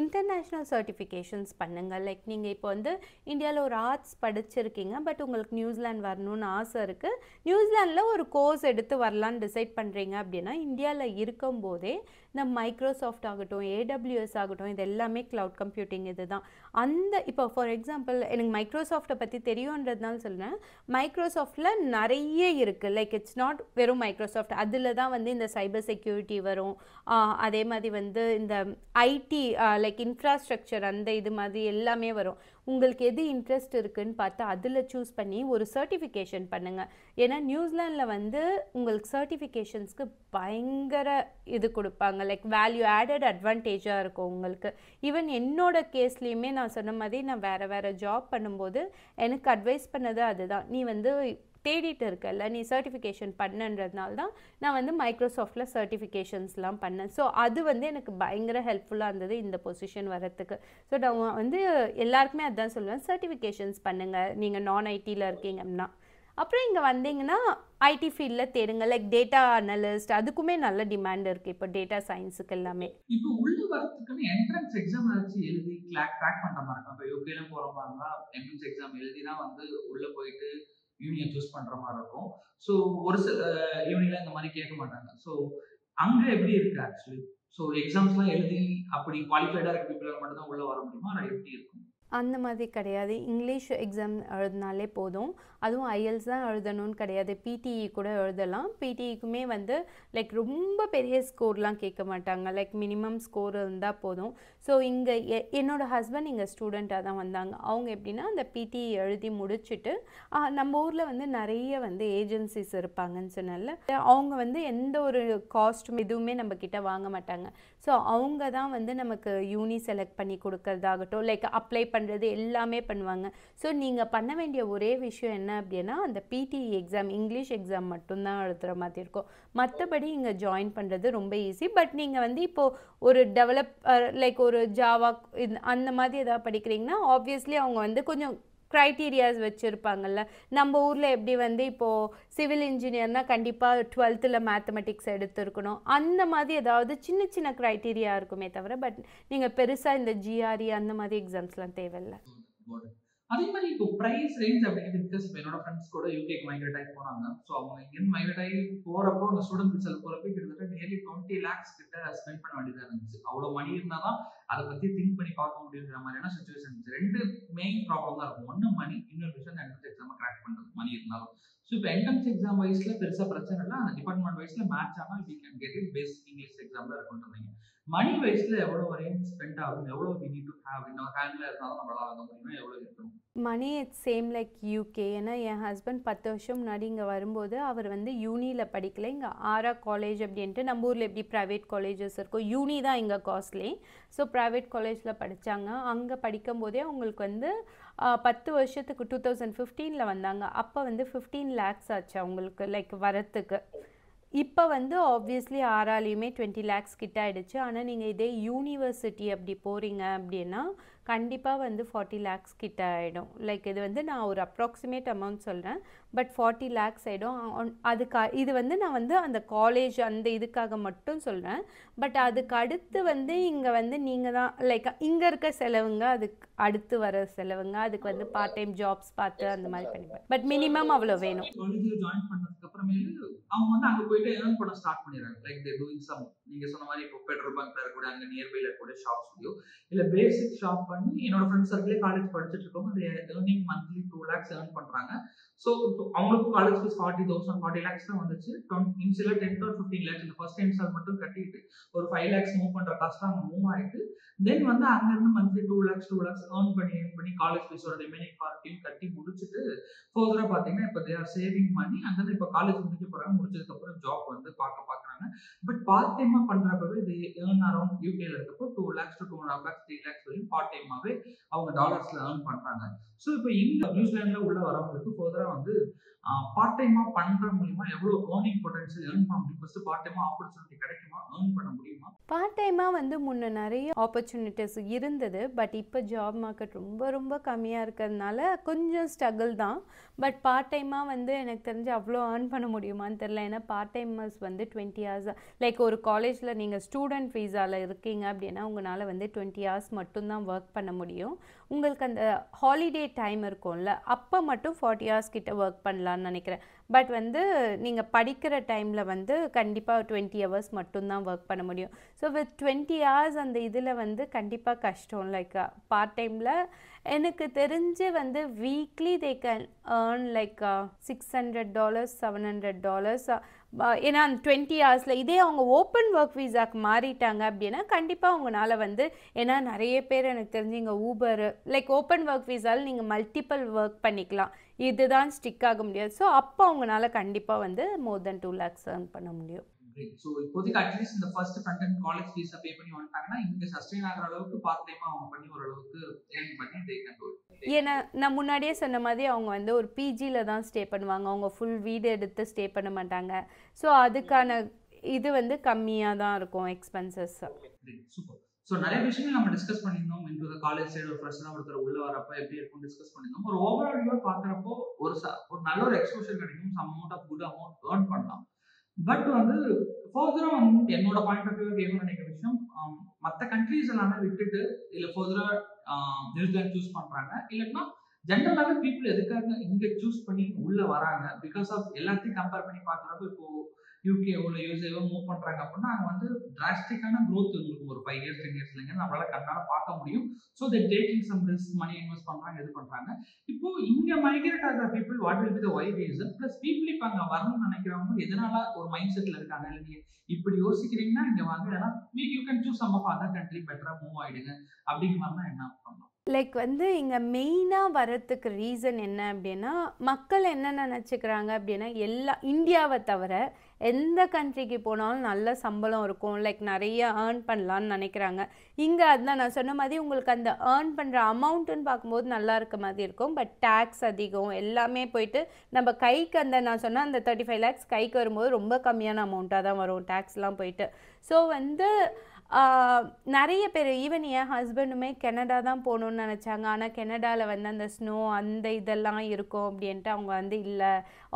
இன்டர்நேஷ்னல் சர்டிஃபிகேஷன்ஸ் பண்ணுங்கள். லைக் நீங்கள் இப்போ வந்து இந்தியாவில் ஒரு ஆர்ட்ஸ் படிச்சிருக்கீங்க, பட் உங்களுக்கு நியூசிலாந்து வரணும்னு ஆசை இருக்குது, நியூசிலாண்டில் ஒரு கோர்ஸ் எடுத்து வரலான்னு டிசைட் பண்ணுறீங்க அப்படின்னா இந்தியாவில் இருக்கும்போதே இந்த மைக்ரோசாஃப்ட் ஆகட்டும், AWS ஆகட்டும், இது எல்லாமே கிளவுட் கம்ப்யூட்டிங் இது தான். அந்த இப்போ ஃபார் எக்ஸாம்பிள் எனக்கு மைக்ரோசாஃப்ட்டை பற்றி தெரியுன்றதுனால சொல்கிறேன். மைக்ரோசாஃப்டில் நிறைய இருக்குது. லைக் இட்ஸ் நாட் வெறும் மைக்ரோசாஃப்ட், அதில் தான் வந்து இந்த சைபர் செக்யூரிட்டி வரும். அதே மாதிரி வந்து இந்த ஐடி லைக் இன்ஃப்ராஸ்ட்ரக்சர் அந்த இது மாதிரி எல்லாமே வரும். உங்களுக்கு எது இன்ட்ரெஸ்ட் இருக்குதுன்னு பார்த்து அதில் சூஸ் பண்ணி ஒரு சர்டிஃபிகேஷன் பண்ணுங்கள். ஏன்னா நியூசிலாண்டில் வந்து உங்களுக்கு சர்டிஃபிகேஷன்ஸ்க்கு பயங்கர இது கொடுப்பாங்க, லைக் வேல்யூ ஆடட் அட்வான்டேஜாக இருக்கும் உங்களுக்கு. ஈவன் என்னோட கேஸ்லேயுமே நான் சொன்ன மாதிரி நான் வேறு ஜாப் பண்ணும்போது எனக்கு அட்வைஸ் பண்ணது அதுதான். நீ வந்து தேடிட்டு இருக்கல, நீ சர்டிஃபிகேஷன் பண்ணுன்றதுனால தான் நான் வந்து மைக்ரோசாஃப்டில் சர்டிஃபிகேஷன்ஸ்லாம் பண்ணேன். ஸோ அது வந்து எனக்கு பயங்கர ஹெல்ப்ஃபுல்லாக இருந்தது இந்த பொசிஷன் வரத்துக்கு. ஸோ நான் வந்து எல்லாருக்குமே அதுதான் சொல்லுவேன், சர்டிஃபிகேஷன்ஸ் பண்ணுங்கள் நீங்கள் நான் ஐடியில் இருக்கீங்கன்னா. அப்புறம் இங்கே வந்தீங்கன்னா ஐடி ஃபீல்டில் தேடுங்க, லைக் டேட்டா அனலிஸ்ட், அதுக்குமே நல்ல டிமாண்ட் இருக்குது இப்போ டேட்டா சயின்ஸுக்கு எல்லாமே. இப்போ உள்ள வரதுக்குன்னு என்ட்ரன்ஸ் எக்ஸாம் ஏதாச்சும் எழுதி கிராக் பண்ணுற மாதிரி இருக்கும். இப்போ யூகேல போகிற மாதிரி இருந்தால் என்ட்ரன்ஸ் எக்ஸாம் எழுதி தான் வந்து உள்ளே போயிட்டு யூனியன் சூஸ் பண்ணுற மாதிரி இருக்கும். ஸோ ஒரு சில யூனியில் இந்த மாதிரி கேட்க மாட்டாங்க. ஸோ அங்கே எப்படி இருக்குது ஆக்சுவலி? ஸோ எக்ஸாம்ஸ்லாம் எழுதி அப்படி குவாலிஃபைடாக இருக்க பீப்புளால் மட்டும்தான் உள்ளே வர முடியுமா, அதை எப்படி இருக்கும்? அந்த மாதிரி கிடையாது. இங்கிலீஷ் எக்ஸாம் எழுதினாலே போதும். அதுவும் ஐஎல்ஸ் தான் எழுதணும்னு கிடையாது, பிடிஇ கூட எழுதலாம். பிடிஇக்குமே வந்து லைக் ரொம்ப பெரிய ஸ்கோர்லாம் கேட்க மாட்டாங்க, லைக் மினிமம் ஸ்கோர் இருந்தால் போதும். ஸோ இங்கே என்னோடய ஹஸ்பண்ட் இங்கே ஸ்டூடெண்ட்டாக தான் வந்தாங்க. அவங்க எப்படின்னா அந்த பிடிஇ எழுதி முடிச்சுட்டு நம்ம ஊரில் வந்து நிறைய வந்து ஏஜென்சிஸ் இருப்பாங்கன்னு சொன்னால, அவங்க வந்து எந்த ஒரு காஸ்ட்டும் எதுவுமே நம்மக்கிட்ட வாங்க மாட்டாங்க. ஸோ அவங்க தான் வந்து நமக்கு யூனி செலக்ட் பண்ணி கொடுக்கறதாகட்டும், லைக் அப்ளை பண்ணுறது எல்லாமே பண்ணுவாங்க. ஸோ நீங்கள் பண்ண வேண்டிய ஒரே விஷயம் என்ன அப்படின்னா அந்த பிடிஇ எக்ஸாம் இங்கிலீஷ் எக்ஸாம் மட்டும்தான் எழுதுகிற மாதிரி இருக்கும். மற்றபடி இங்கே ஜாயின் பண்ணுறது ரொம்ப ஈஸி. பட் நீங்கள் வந்து இப்போது ஒரு லைக் ஒரு ஜாவா அந்த மாதிரி ஏதாவது படிக்கிறீங்கன்னா ஆப்வியஸ்லி அவங்க வந்து கொஞ்சம் க்ரைட்டீரியாஸ் வச்சுருப்பாங்கல்ல. நம்ம ஊரில் எப்படி வந்து இப்போது சிவில் இன்ஜினியர்னால் கண்டிப்பாக 12th மேத்தமெட்டிக்ஸ் எடுத்துருக்கணும், அந்த மாதிரி ஏதாவது சின்ன சின்ன க்ரைட்டீரியா இருக்குமே தவிர, பட் நீங்கள் பெருசாக இந்த GRE அந்த மாதிரி எக்ஸாம்ஸ்லாம் தேவையில்லை. அதே மாதிரி இப்போ ப்ரைஸ் ரேஞ்ச் அப்படிங்கிறது பிகாஸ் இப்போ என்னோட ஃப்ரெண்ட்ஸ் கூட யூகேக்கு மைக்ரேட் ஆகி போனாங்க. ஸோ அவங்க இங்கேருந்து மைக்ரேட் ஆகி போகிறப்போ அந்த ஸ்டூடெண்ட் விசாவில் போகிறப்போ கிட்டத்தட்ட நியர்லி 20 lakhs கிட்ட ஸ்பெண்ட் பண்ண வேண்டியதாக இருந்துச்சு. அவ்வளோ மணி இருந்தால் தான் அதை பற்றி திங்க் பண்ணி பார்க்க முடியுங்கிற மாதிரியான சுச்சுவேஷன் இருந்துச்சு. ரெண்டு மெயின் ப்ராப்ளம் தான் இருக்கும். ஒன்று மணி, இன்னொரு விஷயம் என்ட்ரன்ஸ் எக்ஸாமை கிராக் பண்ணுறது, மணி இருந்தாலும். ஸோ இப்போ என்ட்ரன்ஸ் எக்ஸாம் வைஸில் பெருசாக பிரச்சனை இல்லை, அந்த டிபார்ட்மெண்ட் வைஸில் மேட்ச் ஆனால் we can get it basic English exam தான் இருக்குன்றீங்க. மணி வைஸில் எவ்வளோ வரையும் ஸ்பெண்ட் ஆகும், எவ்வளோ வி நீட் டு ஹேவ் இன்னொரு ஹேண்டில் இருந்தாலும் நம்மளால் வாங்க முடியுமா, எவ்வளோ இருக்கணும்? Money it's same like UK. ஏன்னா என் ஹஸ்பண்ட் 10 வருஷம் முன்னாடி இங்கே வரும்போது அவர் வந்து யூனியில் படிக்கல, இங்கே ஆரா காலேஜ் அப்படின்ட்டு நம்ம ஊரில் எப்படி ப்ரைவேட் காலேஜஸ் இருக்கும், யூனி தான் இங்கே காஸ்ட்லி. ஸோ ப்ரைவேட் காலேஜில் படித்தாங்க. அங்கே படிக்கும்போதே அவங்களுக்கு வந்து 10 வருஷத்துக்கு 2015 வந்தாங்க. அப்போ வந்து 15 lakhs ஆச்சு அவங்களுக்கு லைக் வரத்துக்கு. இப்போ வந்து ஆப்வியஸ்லி ஆறாலையுமே 20 லேக்ஸ் கிட்ட ஆயிடுச்சு. ஆனால் நீங்கள் இதே யூனிவர்சிட்டி அப்படி போகிறீங்க அப்படின்னா கண்டிப்பாக வந்து 40 லேக்ஸ் கிட்ட ஆகிடும். லைக் இது வந்து நான் ஒரு அப்ராக்சிமேட் அமௌண்ட் சொல்கிறேன், பட் 40 லேக்ஸ் ஆகிடும். இது வந்து நான் வந்து அந்த காலேஜ் அந்த இதுக்காக மட்டும் சொல்கிறேன். பட் அதுக்கு அடுத்து வந்து இங்கே வந்து நீங்கள் தான் லைக் இங்கே இருக்க செலவுங்க, அதுக்கு அடுத்து வர செலவுங்க, அதுக்கு வந்து பார்ட் டைம் ஜாப்ஸ் பார்த்து அந்த மாதிரி பண்ணிப்பேன். பட் மினிமம் அவ்வளோ வேணும். காலேஜில் ஜாயின் பண்ணதுக்கு அப்புறமேலு அவங்க வந்து அங்கே போயிட்டு ஏர்ன் பண்ண ஸ்டார்ட் பண்ணிடுறாங்க. லைக் தே டூயிங் சம், நீங்கள் சொன்ன மாதிரி இப்போ பெட்ரோல் பங்க்ல இருக்கக்கூடிய அங்கே நியர்பைல இருக்கக்கூடிய ஷாப்ஸ்லையோ இல்லை பேசிக் ஷாப் பண்ணி என்னோட ஃப்ரெண்ட்ஸ் சர்க்கிளே காலேஜ் படிச்சுட்டு இருக்கவங்க அந்த ஏர்னிங் மந்த்லி 2 lakhs ஏர்ன் பண்ணுறாங்க. ஸோ இப்போ அவங்களுக்கும் காலேஜ் ஃபீஸ் 40 lakhs தான் வந்துச்சு. இன்சில 10 or 15 lakhs இந்த ஃபர்ஸ்ட் இன்ஸ்டால் மட்டும் கட்டிட்டு ஒரு 5 lakhs மூவ் பண்ணுற காஸ்ட்டாக அவங்க மூவ் ஆகிட்டு தென் வந்து அங்கேருந்து மந்த்லி 2 lakhs ஏர்ன் பண்ணி காலேஜ் ஃபீஸோட ரிமைனிங் பார்ட்டியும் கட்டி முடிச்சுட்டு ஃபர்தராக பார்த்தீங்கன்னா இப்போ தே ஆர் சேவிங் மணி. அங்கேருந்து இப்போ காலேஜ் முடிக்க போகிறாங்க, முடிச்சதுக்கப்புறம் ஜாப் வந்து பார்க்குறாங்க. பட் பார்ட் டைமாக பண்ணுறப்பவே தே ஏர்ன் அரௌண்ட் யூகேல இருக்கப்போ 2 lakhs to 2.5 lakhs 3 lakhs வரையும் பார்ட் டைமாகவே அவங்க டாலர்ஸில் ஏர்ன் பண்ணுறாங்க. ஸோ இப்போ இந்த நியூசிலாண்டில் உள்ள வரவங்களுக்கு ஃபர்தராக வந்து பார்ட் டைமாக பண்ணுற மூலிமா எவ்வளோ ஏர்னிங் பொட்டன்ஷியல் ஏர்ன் பண்ண முடியும், ஃபர்ஸ்ட் பார்ட் டைமாக ஆப்பர்ச்சுனிட்டி கிடைக்குமா, ஏர்ன் பண்ண முடியுமா? பார்ட் டைமாக வந்து முன்ன நிறைய ஆப்பர்ச்சுனிட்டிஸ் இருந்தது, பட் இப்போ ஜாப் மார்க்கெட் ரொம்ப ரொம்ப கம்மியாக இருக்கிறதுனால கொஞ்சம் ஸ்ட்ரகிள் தான். பட் பார்ட் டைமாக வந்து எனக்கு தெரிஞ்சு அவ்வளோ ஏர்ன் பண்ண முடியுமான்னு தெரில. ஏன்னா பார்ட் டைமர்ஸ் வந்து 20 hours லைக் ஒரு காலேஜில் நீங்கள் ஸ்டூடெண்ட் வீஸாவில் இருக்கீங்க அப்படின்னா உங்களால் வந்து 20 hours மட்டும்தான் ஒர்க் பண்ண முடியும். உங்களுக்கு அந்த ஹாலிடே டைம் இருக்கும்ல, அப்போ மட்டும் 40 hours கிட்ட ஒர்க் பண்ணலான்னு நினைக்கிறேன். பட் வந்து நீங்கள் படிக்கிற டைமில் வந்து கண்டிப்பாக 20 hours மட்டும்தான் ஒர்க் பண்ண முடியும். ஸோ வித் 20 hours அந்த இதில் வந்து கண்டிப்பாக கஷ்டம். லைக் பார்ட் டைமில் எனக்கு தெரிஞ்சு வந்து weekly they can earn like $600 $700. ஏன்னா அந்த 20 hours இதே அவங்க ஓப்பன் ஒர்க் வீசாக்கு மாறிட்டாங்க அப்படின்னா கண்டிப்பாக அவங்களால வந்து, ஏன்னா நிறைய பேர் எனக்கு தெரிஞ்சு இங்கே ஊபர் லைக் ஓப்பன் ஒர்க் வீசால் நீங்கள் மல்டிபிள் ஒர்க் பண்ணிக்கலாம், இதுதான் ஸ்டிக் ஆக முடியாது. ஸோ அப்போ அவங்களால கண்டிப்பாக வந்து மோர் தென் 2 lakhs ஏர்ன் பண்ண முடியும். ஸோ இப்போதைக்கு அட்லீஸ்ட் இந்த ஃபர்ஸ்ட் ஃப்ரண்ட் அண்ட் காலேஜ் ஃபீஸை பே பண்ணி வந்துட்டாங்கன்னா இங்கே சஸ்டெயின் ஆகிற அளவுக்கு பார்ட் டைமாக அவங்க பண்ணி ஓரளவுக்கு ஏர்ன் பண்ணி தே கேன் டு இட். ஏன்னா நான் முன்னாடியே சொன்ன மாதிரி அவங்க வந்து ஒரு பிஜியில் தான் ஸ்டே பண்ணுவாங்க, அவங்க ஃபுல் வீடு எடுத்து ஸ்டே பண்ண மாட்டாங்க. ஸோ அதுக்கான இது வந்து கம்மியாக தான் இருக்கும் எக்ஸ்பென்சஸ். சூப்பர். ஸோ நிறைய விஷயங்கள் நம்ம டிஸ்கஸ் பண்ணியிருந்தோம். இன்டு த காலேஜ் சைடு ஒரு ஃப்ரெஷ்ஷாக ஒருத்தர் உள்ள வரப்போ எப்படி இருக்கும் டிஸ்கஸ் பண்ணியிருந்தோம். ஒரு ஓவரால் வியூவாக பார்க்குறப்போ ஒரு நல்ல ஒரு எக்ஸ்போஷர் கிடைக்கும், some amount of good amount earn பண்ணலாம். பட் வந்து ஃபர்தராக வந்து என்னோட பாயிண்ட் ஆஃப் வியூ கேட்கணும்னு நினைக்கிற விஷயம், மற்ற கண்ட்ரீஸ் எல்லாமே விட்டுட்டு இல்லை ஃபர்தராக நியூசிலாந்து சூஸ் பண்ணுறாங்க, இல்லைன்னா ஜென்ரலாகவே பீப்புள் எதுக்காக இங்கே சூஸ் பண்ணி உள்ளே வராங்க பிகாஸ் ஆஃப் எல்லாத்தையும் கம்பேர் பண்ணி பார்க்குறப்போ இப்போ யூகேவோ இல்லை யூஎஸ்ஏவோ மூவ் பண்ணுறாங்க அப்படின்னா அங்கே வந்து டிராஸ்டிக்கான க்ரோத் இருக்கும். ஒரு 5 years 10 years இல்லைங்க நம்மளால கண்ணால பார்க்க முடியும். So they taking some risk, money invest பண்ணுறாங்க, இது பண்ணுறாங்க. இப்போ இங்கே மைக்ரேட் ஆகிற people what will be the why reason, plus people இப்போ அங்கே வரணும்னு நினைக்கிறவங்க எதனால ஒரு மைண்ட் செட்டில் இருக்காங்க, இல்லை நீங்கள் இப்படி யோசிக்கிறீங்கன்னா இங்கே வாங்க, ஏன்னா you can choose some of other country, பெட்டராக மூவ் ஆகிடுங்க அப்படிங்கிற மாதிரிலாம் என்ன பண்ணலாம். லைக் வந்து இங்கே மெயினாக வரத்துக்கு ரீசன் என்ன அப்படின்னா, மக்கள் என்ன நினச்சிக்கிறாங்க அப்படின்னா இந்தியாவை தவிர எந்த கண்ட்ரிக்கு போனாலும் நல்ல சம்பளம் இருக்கும், லைக் நிறைய ஏர்ன் பண்ணலான்னு நினைக்கிறாங்க. இங்கே அதுதான் நான் சொன்ன மாதிரி உங்களுக்கு அந்த ஏர்ன் பண்ணுற அமௌண்ட்டுன்னு பார்க்கும்போது நல்லா இருக்க மாதிரி இருக்கும், பட் டேக்ஸ் அதிகம், எல்லாமே போயிட்டு நம்ம கைக்கு அந்த நான் சொன்ன அந்த 35 lakhs கைக்கு வரும்போது ரொம்ப கம்மியான அமௌண்ட்டாக தான் வரும் டேக்ஸ்லாம் போயிட்டு. ஸோ வந்து நிறைய பேர் ஈவன் என் ஹஸ்பண்டுமே கெனடா தான் போகணுன்னு நினச்சாங்க. ஆனால் கெனடாவில் வந்து அந்த ஸ்னோ அந்த இதெல்லாம் இருக்கும் அப்படின்ட்டு அவங்க வந்து இல்லை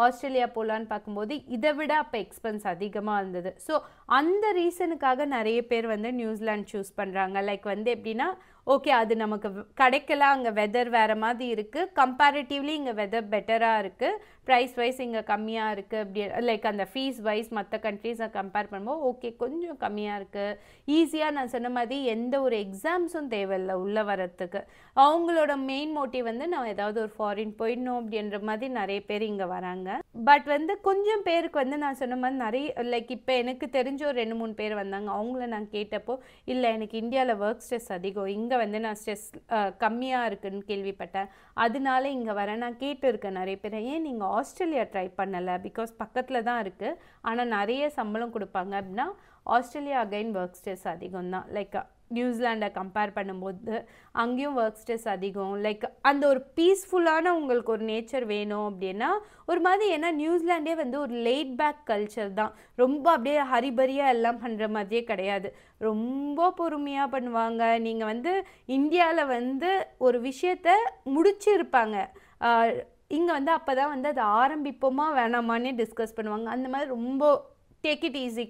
ஆஸ்திரேலியா போகலான்னு பார்க்கும்போது இதை விட அப்போ எக்ஸ்பென்ஸ் அதிகமாக இருந்தது. ஸோ அந்த ரீசனுக்காக நிறைய பேர் வந்து நியூசிலாந்து சூஸ் பண்ணுறாங்க. லைக் வந்து எப்படின்னா ஓகே அது நமக்கு கிடைக்கல, அங்கே வெதர் வேறு மாதிரி இருக்குது, கம்பேரிட்டிவ்லி இங்கே வெதர் பெட்டராக இருக்குது, ப்ரைஸ் வைஸ் இங்கே கம்மியாக இருக்குது, அப்படி லைக் அந்த ஃபீஸ் வைஸ் மற்ற கண்ட்ரீஸை கம்பேர் பண்ணும்போது ஓகே கொஞ்சம் கம்மியாக இருக்குது, ஈஸியாக நான் சொன்ன மாதிரி எந்த ஒரு எக்ஸாம்ஸும் தேவையில்லை உள்ளே வரத்துக்கு. அவங்களோட மெயின் மோட்டிவ் வந்து நான் ஏதாவது ஒரு ஃபாரின் போயிடணும் அப்படின்ற மாதிரி நிறைய பேர் இங்கே வராங்க. பட் வந்து கொஞ்சம் பேருக்கு வந்து நான் சொன்ன மாதிரி நிறைய லைக் இப்போ எனக்கு தெரிஞ்ச ஒரு 2-3 பேர் வந்தாங்க. அவங்கள நான் கேட்டப்போ இல்லை எனக்கு இந்தியாவில் ஒர்க் ஸ்ட்ரெஸ் அதிகம், இங்கே வந்து நான் ஸ்ட்ரெஸ் கம்மியாக இருக்குன்னு கேள்விப்பட்டேன், அதனால இங்கே வரேன். நான் கேட்டிருக்கேன் நிறைய பேர், ஏன் நீங்கள் ஆஸ்திரேலியா ட்ரை பண்ணலை, பிகாஸ் பக்கத்தில் தான் இருக்குது ஆனால் நிறைய சம்பளம் கொடுப்பாங்க அப்படின்னா ஆஸ்திரேலியா அகைன் ஒர்க் ஸ்ட்ரெஸ் அதிகம் தான். லைக் நியூசிலாண்டை கம்பேர் பண்ணும்போது அங்கேயும் ஒர்க் ஸ்ட்ரெஸ் அதிகம். லைக் அந்த ஒரு பீஸ்ஃபுல்லான உங்களுக்கு ஒரு நேச்சர் வேணும் அப்படின்னா ஒரு மாதிரி, ஏன்னா நியூசிலாண்டே வந்து ஒரு லேட் பேக் கல்ச்சர் தான். ரொம்ப அப்படியே ஹரிபரியாக எல்லாம் பண்ணுற மாதிரியே கிடையாது. ரொம்ப பொறுமையாக பண்ணுவாங்க. நீங்கள் வந்து இந்தியாவில் வந்து ஒரு விஷயத்த முடிச்சிருப்பாங்க, இங்கே வந்து அப்போ தான் வந்து அதை ஆரம்பிப்போமா வேணாமான்னே டிஸ்கஸ் பண்ணுவாங்க. அந்த மாதிரி ரொம்ப டேக் இட் ஈஸி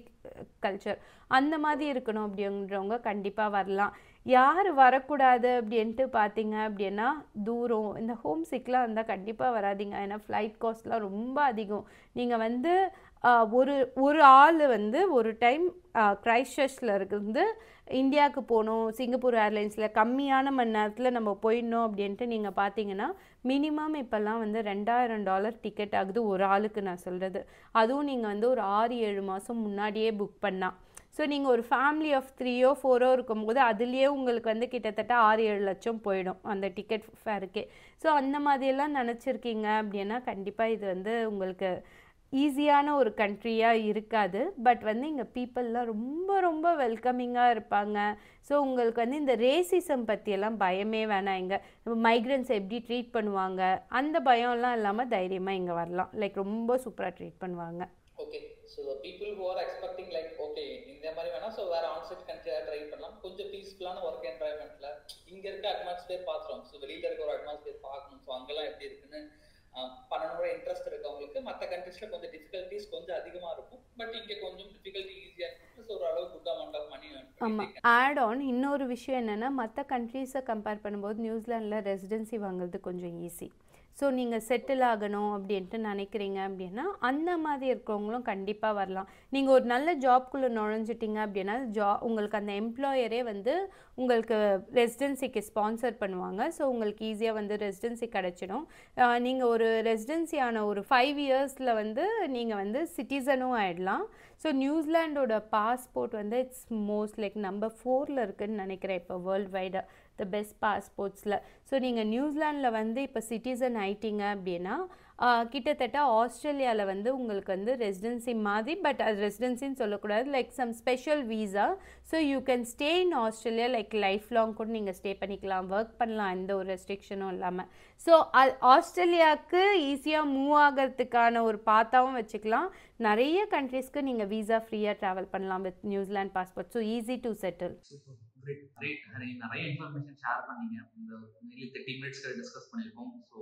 கல்ச்சர். அந்த மாதிரி இருக்கணும் அப்படின்றவங்க கண்டிப்பாக வரலாம். யார் வரக்கூடாது அப்படின்ட்டு பார்த்தீங்க அப்படின்னா, தூரம் இந்த ஹோம் சிக்லாம் இருந்தால் கண்டிப்பாக வராதிங்க. ஏன்னா ஃப்ளைட் காஸ்ட்லாம் ரொம்ப அதிகம். நீங்கள் வந்து ஒரு ஒரு ஆள் வந்து ஒரு டைம் கிரைஸ்ட் சர்ச்சில் இருந்து இந்தியாவுக்கு போகணும், சிங்கப்பூர் ஏர்லைன்ஸில் கம்மியான மணி நேரத்தில் நம்ம போயிடணும் அப்படின்ட்டு நீங்கள் பார்த்தீங்கன்னா மினிமம் இப்போல்லாம் வந்து $2000 டிக்கெட் ஆகுது ஒரு ஆளுக்கு. நான் சொல்கிறது அதுவும் நீங்கள் வந்து ஒரு 6-7 மாதம் முன்னாடியே புக் பண்ணால். ஸோ நீங்கள் ஒரு ஃபேமிலி ஆஃப் 3 or 4 இருக்கும்போது அதுலேயே உங்களுக்கு வந்து கிட்டத்தட்ட 6-7 லட்சம் போயிடும் அந்த டிக்கெட் ஃபேருக்கே. ஸோ அந்த மாதிரியெல்லாம் நினச்சிருக்கீங்க அப்படின்னா கண்டிப்பாக இது வந்து உங்களுக்கு ஈஸியான ஒரு கண்ட்ரியாக இருக்காது. பட் வந்து இங்கே பீப்புளெலாம் ரொம்ப ரொம்ப வெல்கமிங்காக இருப்பாங்க. ஸோ உங்களுக்கு வந்து இந்த ரேசிசம் பற்றியெல்லாம் பயமே வேணாம். இங்கே மைக்ரன்ஸ் எப்படி ட்ரீட் பண்ணுவாங்க அந்த பயம்லாம் இல்லாமல் தைரியமாக இங்கே வரலாம். லைக் ரொம்ப சூப்பராக ட்ரீட் பண்ணுவாங்க. Okay, so people who are expecting like okay இந்த மாதிரி வேணாம், ஸோ வேறு ஆன்சைட் கண்ட்ரியாக ட்ரை பண்ணலாம். கொஞ்சம் பீஸ்ஃபுல்லான ஒர்க் என்வாயன்மெண்ட்டில் இங்கே இருக்க அட்மாஸ்பியர் பார்த்துரும். ஸோ வெளியில் இருக்க ஒரு அட்மாஸ்பியர் பார்க்கணும். ஸோ அங்கெல்லாம் எப்படி இருக்குன்னு பண்ணணுங்கிற இன்ட்ரெஸ்ட் இருக்கவங்களுக்கு மற்ற கண்ட்ரீஸில் கொஞ்சம் டிஃபிகல்ட்டிஸ் கொஞ்சம் அதிகமாக இருக்கும். பட் இங்கே கொஞ்சம் டிஃபிகல்ட்டி ஈஸியாக இருக்கும். ஸோ ஒரு அளவு குட் அமௌண்ட் ஆஃப் மணி. ஆமாம், ஆட் ஆன் இன்னொரு விஷயம் என்னென்னா, மற்ற கண்ட்ரீஸை கம்பேர் பண்ணும்போது நியூசிலாண்டில் ரெசிடென்சி வாங்குறது கொஞ்சம் ஈஸி. ஸோ நீங்கள் செட்டில் ஆகணும் அப்படின்ட்டு நினைக்கிறீங்க அப்படின்னா அந்த மாதிரி இருக்கிறவங்களும் கண்டிப்பாக வரலாம். நீங்கள் ஒரு நல்ல ஜாப்குள்ளே நுழைஞ்சிட்டிங்க அப்படின்னா உங்களுக்கு அந்த எம்ப்ளாயரே வந்து உங்களுக்கு ரெசிடென்சிக்கு ஸ்பான்சர் பண்ணுவாங்க. ஸோ உங்களுக்கு ஈஸியாக வந்து ரெசிடென்சி கிடச்சிடும். நீங்கள் ஒரு ரெசிடென்சியான ஒரு 5 இயர்ஸில் வந்து நீங்கள் வந்து சிட்டிசனும் ஆகிடலாம். ஸோ நியூசிலாண்டோட பாஸ்போர்ட் வந்து இட்ஸ் மோஸ்ட் லைக் நம்பர் 4ல் இருக்குதுன்னு நினைக்கிறேன் இப்போ வேர்ல்டு வைடு த பெஸ்ட் பாஸ்போர்ட்ஸில். ஸோ நீங்கள் நியூசிலாண்டில் வந்து இப்போ சிட்டிசன் ஆயிட்டீங்க அப்படின்னா கிட்டத்தட்ட ஆஸ்திரேலியாவில் வந்து உங்களுக்கு வந்து ரெசிடென்சி மாதிரி, பட் அது ரெசிடென்சின்னு சொல்லக்கூடாது, like some special visa. So you can stay in Australia like life long கூட நீங்கள் ஸ்டே பண்ணிக்கலாம், ஒர்க் பண்ணலாம், எந்த ஒரு ரெஸ்ட்ரிக்ஷனும் இல்லாமல். ஸோ ஆஸ்திரேலியாவுக்கு ஈஸியாக மூவ் ஆகிறதுக்கான ஒரு பாத்தாவும் வச்சுக்கலாம். நிறைய கண்ட்ரீஸ்க்கு நீங்கள் வீசா ஃப்ரீயாக ட்ராவல் பண்ணலாம் with New Zealand passport. So easy to settle. நிறைய இன்ஃபர்மேஷன் ஷேர் பண்ணீங்க. இந்த 30 மினிட்ஸ்க்கு டிஸ்கஸ் பண்ணியிருக்கோம். ஸோ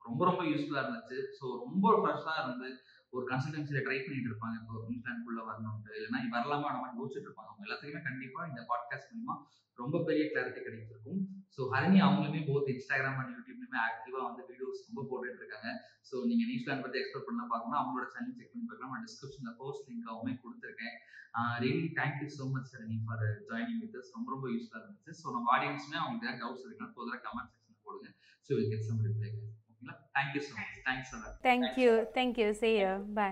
ரொம்ப ரொம்ப யூஸ்ஃபுல்லாக இருந்துச்சு. ஸோ ரொம்ப ஃப்ரெஷ்ஷாக இருந்து ஒரு கன்சல்டன்சியில் ட்ரை பண்ணிட்டு இருப்பாங்க இப்போ நியூசிலாண்டுக்குள்ளே வரணும்ட்டு, இல்லைன்னா வரலாமா நம்ம யோசிச்சுட்டு இருப்பாங்க. அவங்க எல்லாத்துக்குமே கண்டிப்பாக இந்த பாட்காஸ்ட் மூலிமா ரொம்ப பெரிய கிளாரிட்டி கிடைச்சிருக்கும். ஸோ ஹரிணி அவங்களுமே போத் இன்ஸ்டாகிராம் அண்ட் யூடியூப்லையுமே ஆக்டிவாக வந்து வீடியோஸ் ரொம்ப போட்டுட்டு இருக்காங்க. ஸோ நீங்கள் நியூசிலாந்து பற்றி எக்ஸ்ப்ளோர் பண்ணலாம் பார்க்கணும் அவங்களோட சேனல் செக் பண்ணி பார்க்கலாம். நான் டிஸ்கிரிப்ஷனில் போஸ்ட் லிங்க் அவமே கொடுத்துருக்கேன். Really thank you so much Harini for joining with as. ரொம்ப ரொம்ப யூஸ்ஃபுல்லாக இருந்துச்சு. ஸோ நம்ம ஆடியன்ஸுமே அவங்களுக்கு ஏதாவது டவுட்ஸ் இருக்குன்னா பொதுவாக கமெண்ட் செக்ஷனில் போடுங்க. So will get some reply. ஓகேங்களா? Thank you so much. Thanks. Thank you. See you. Bye.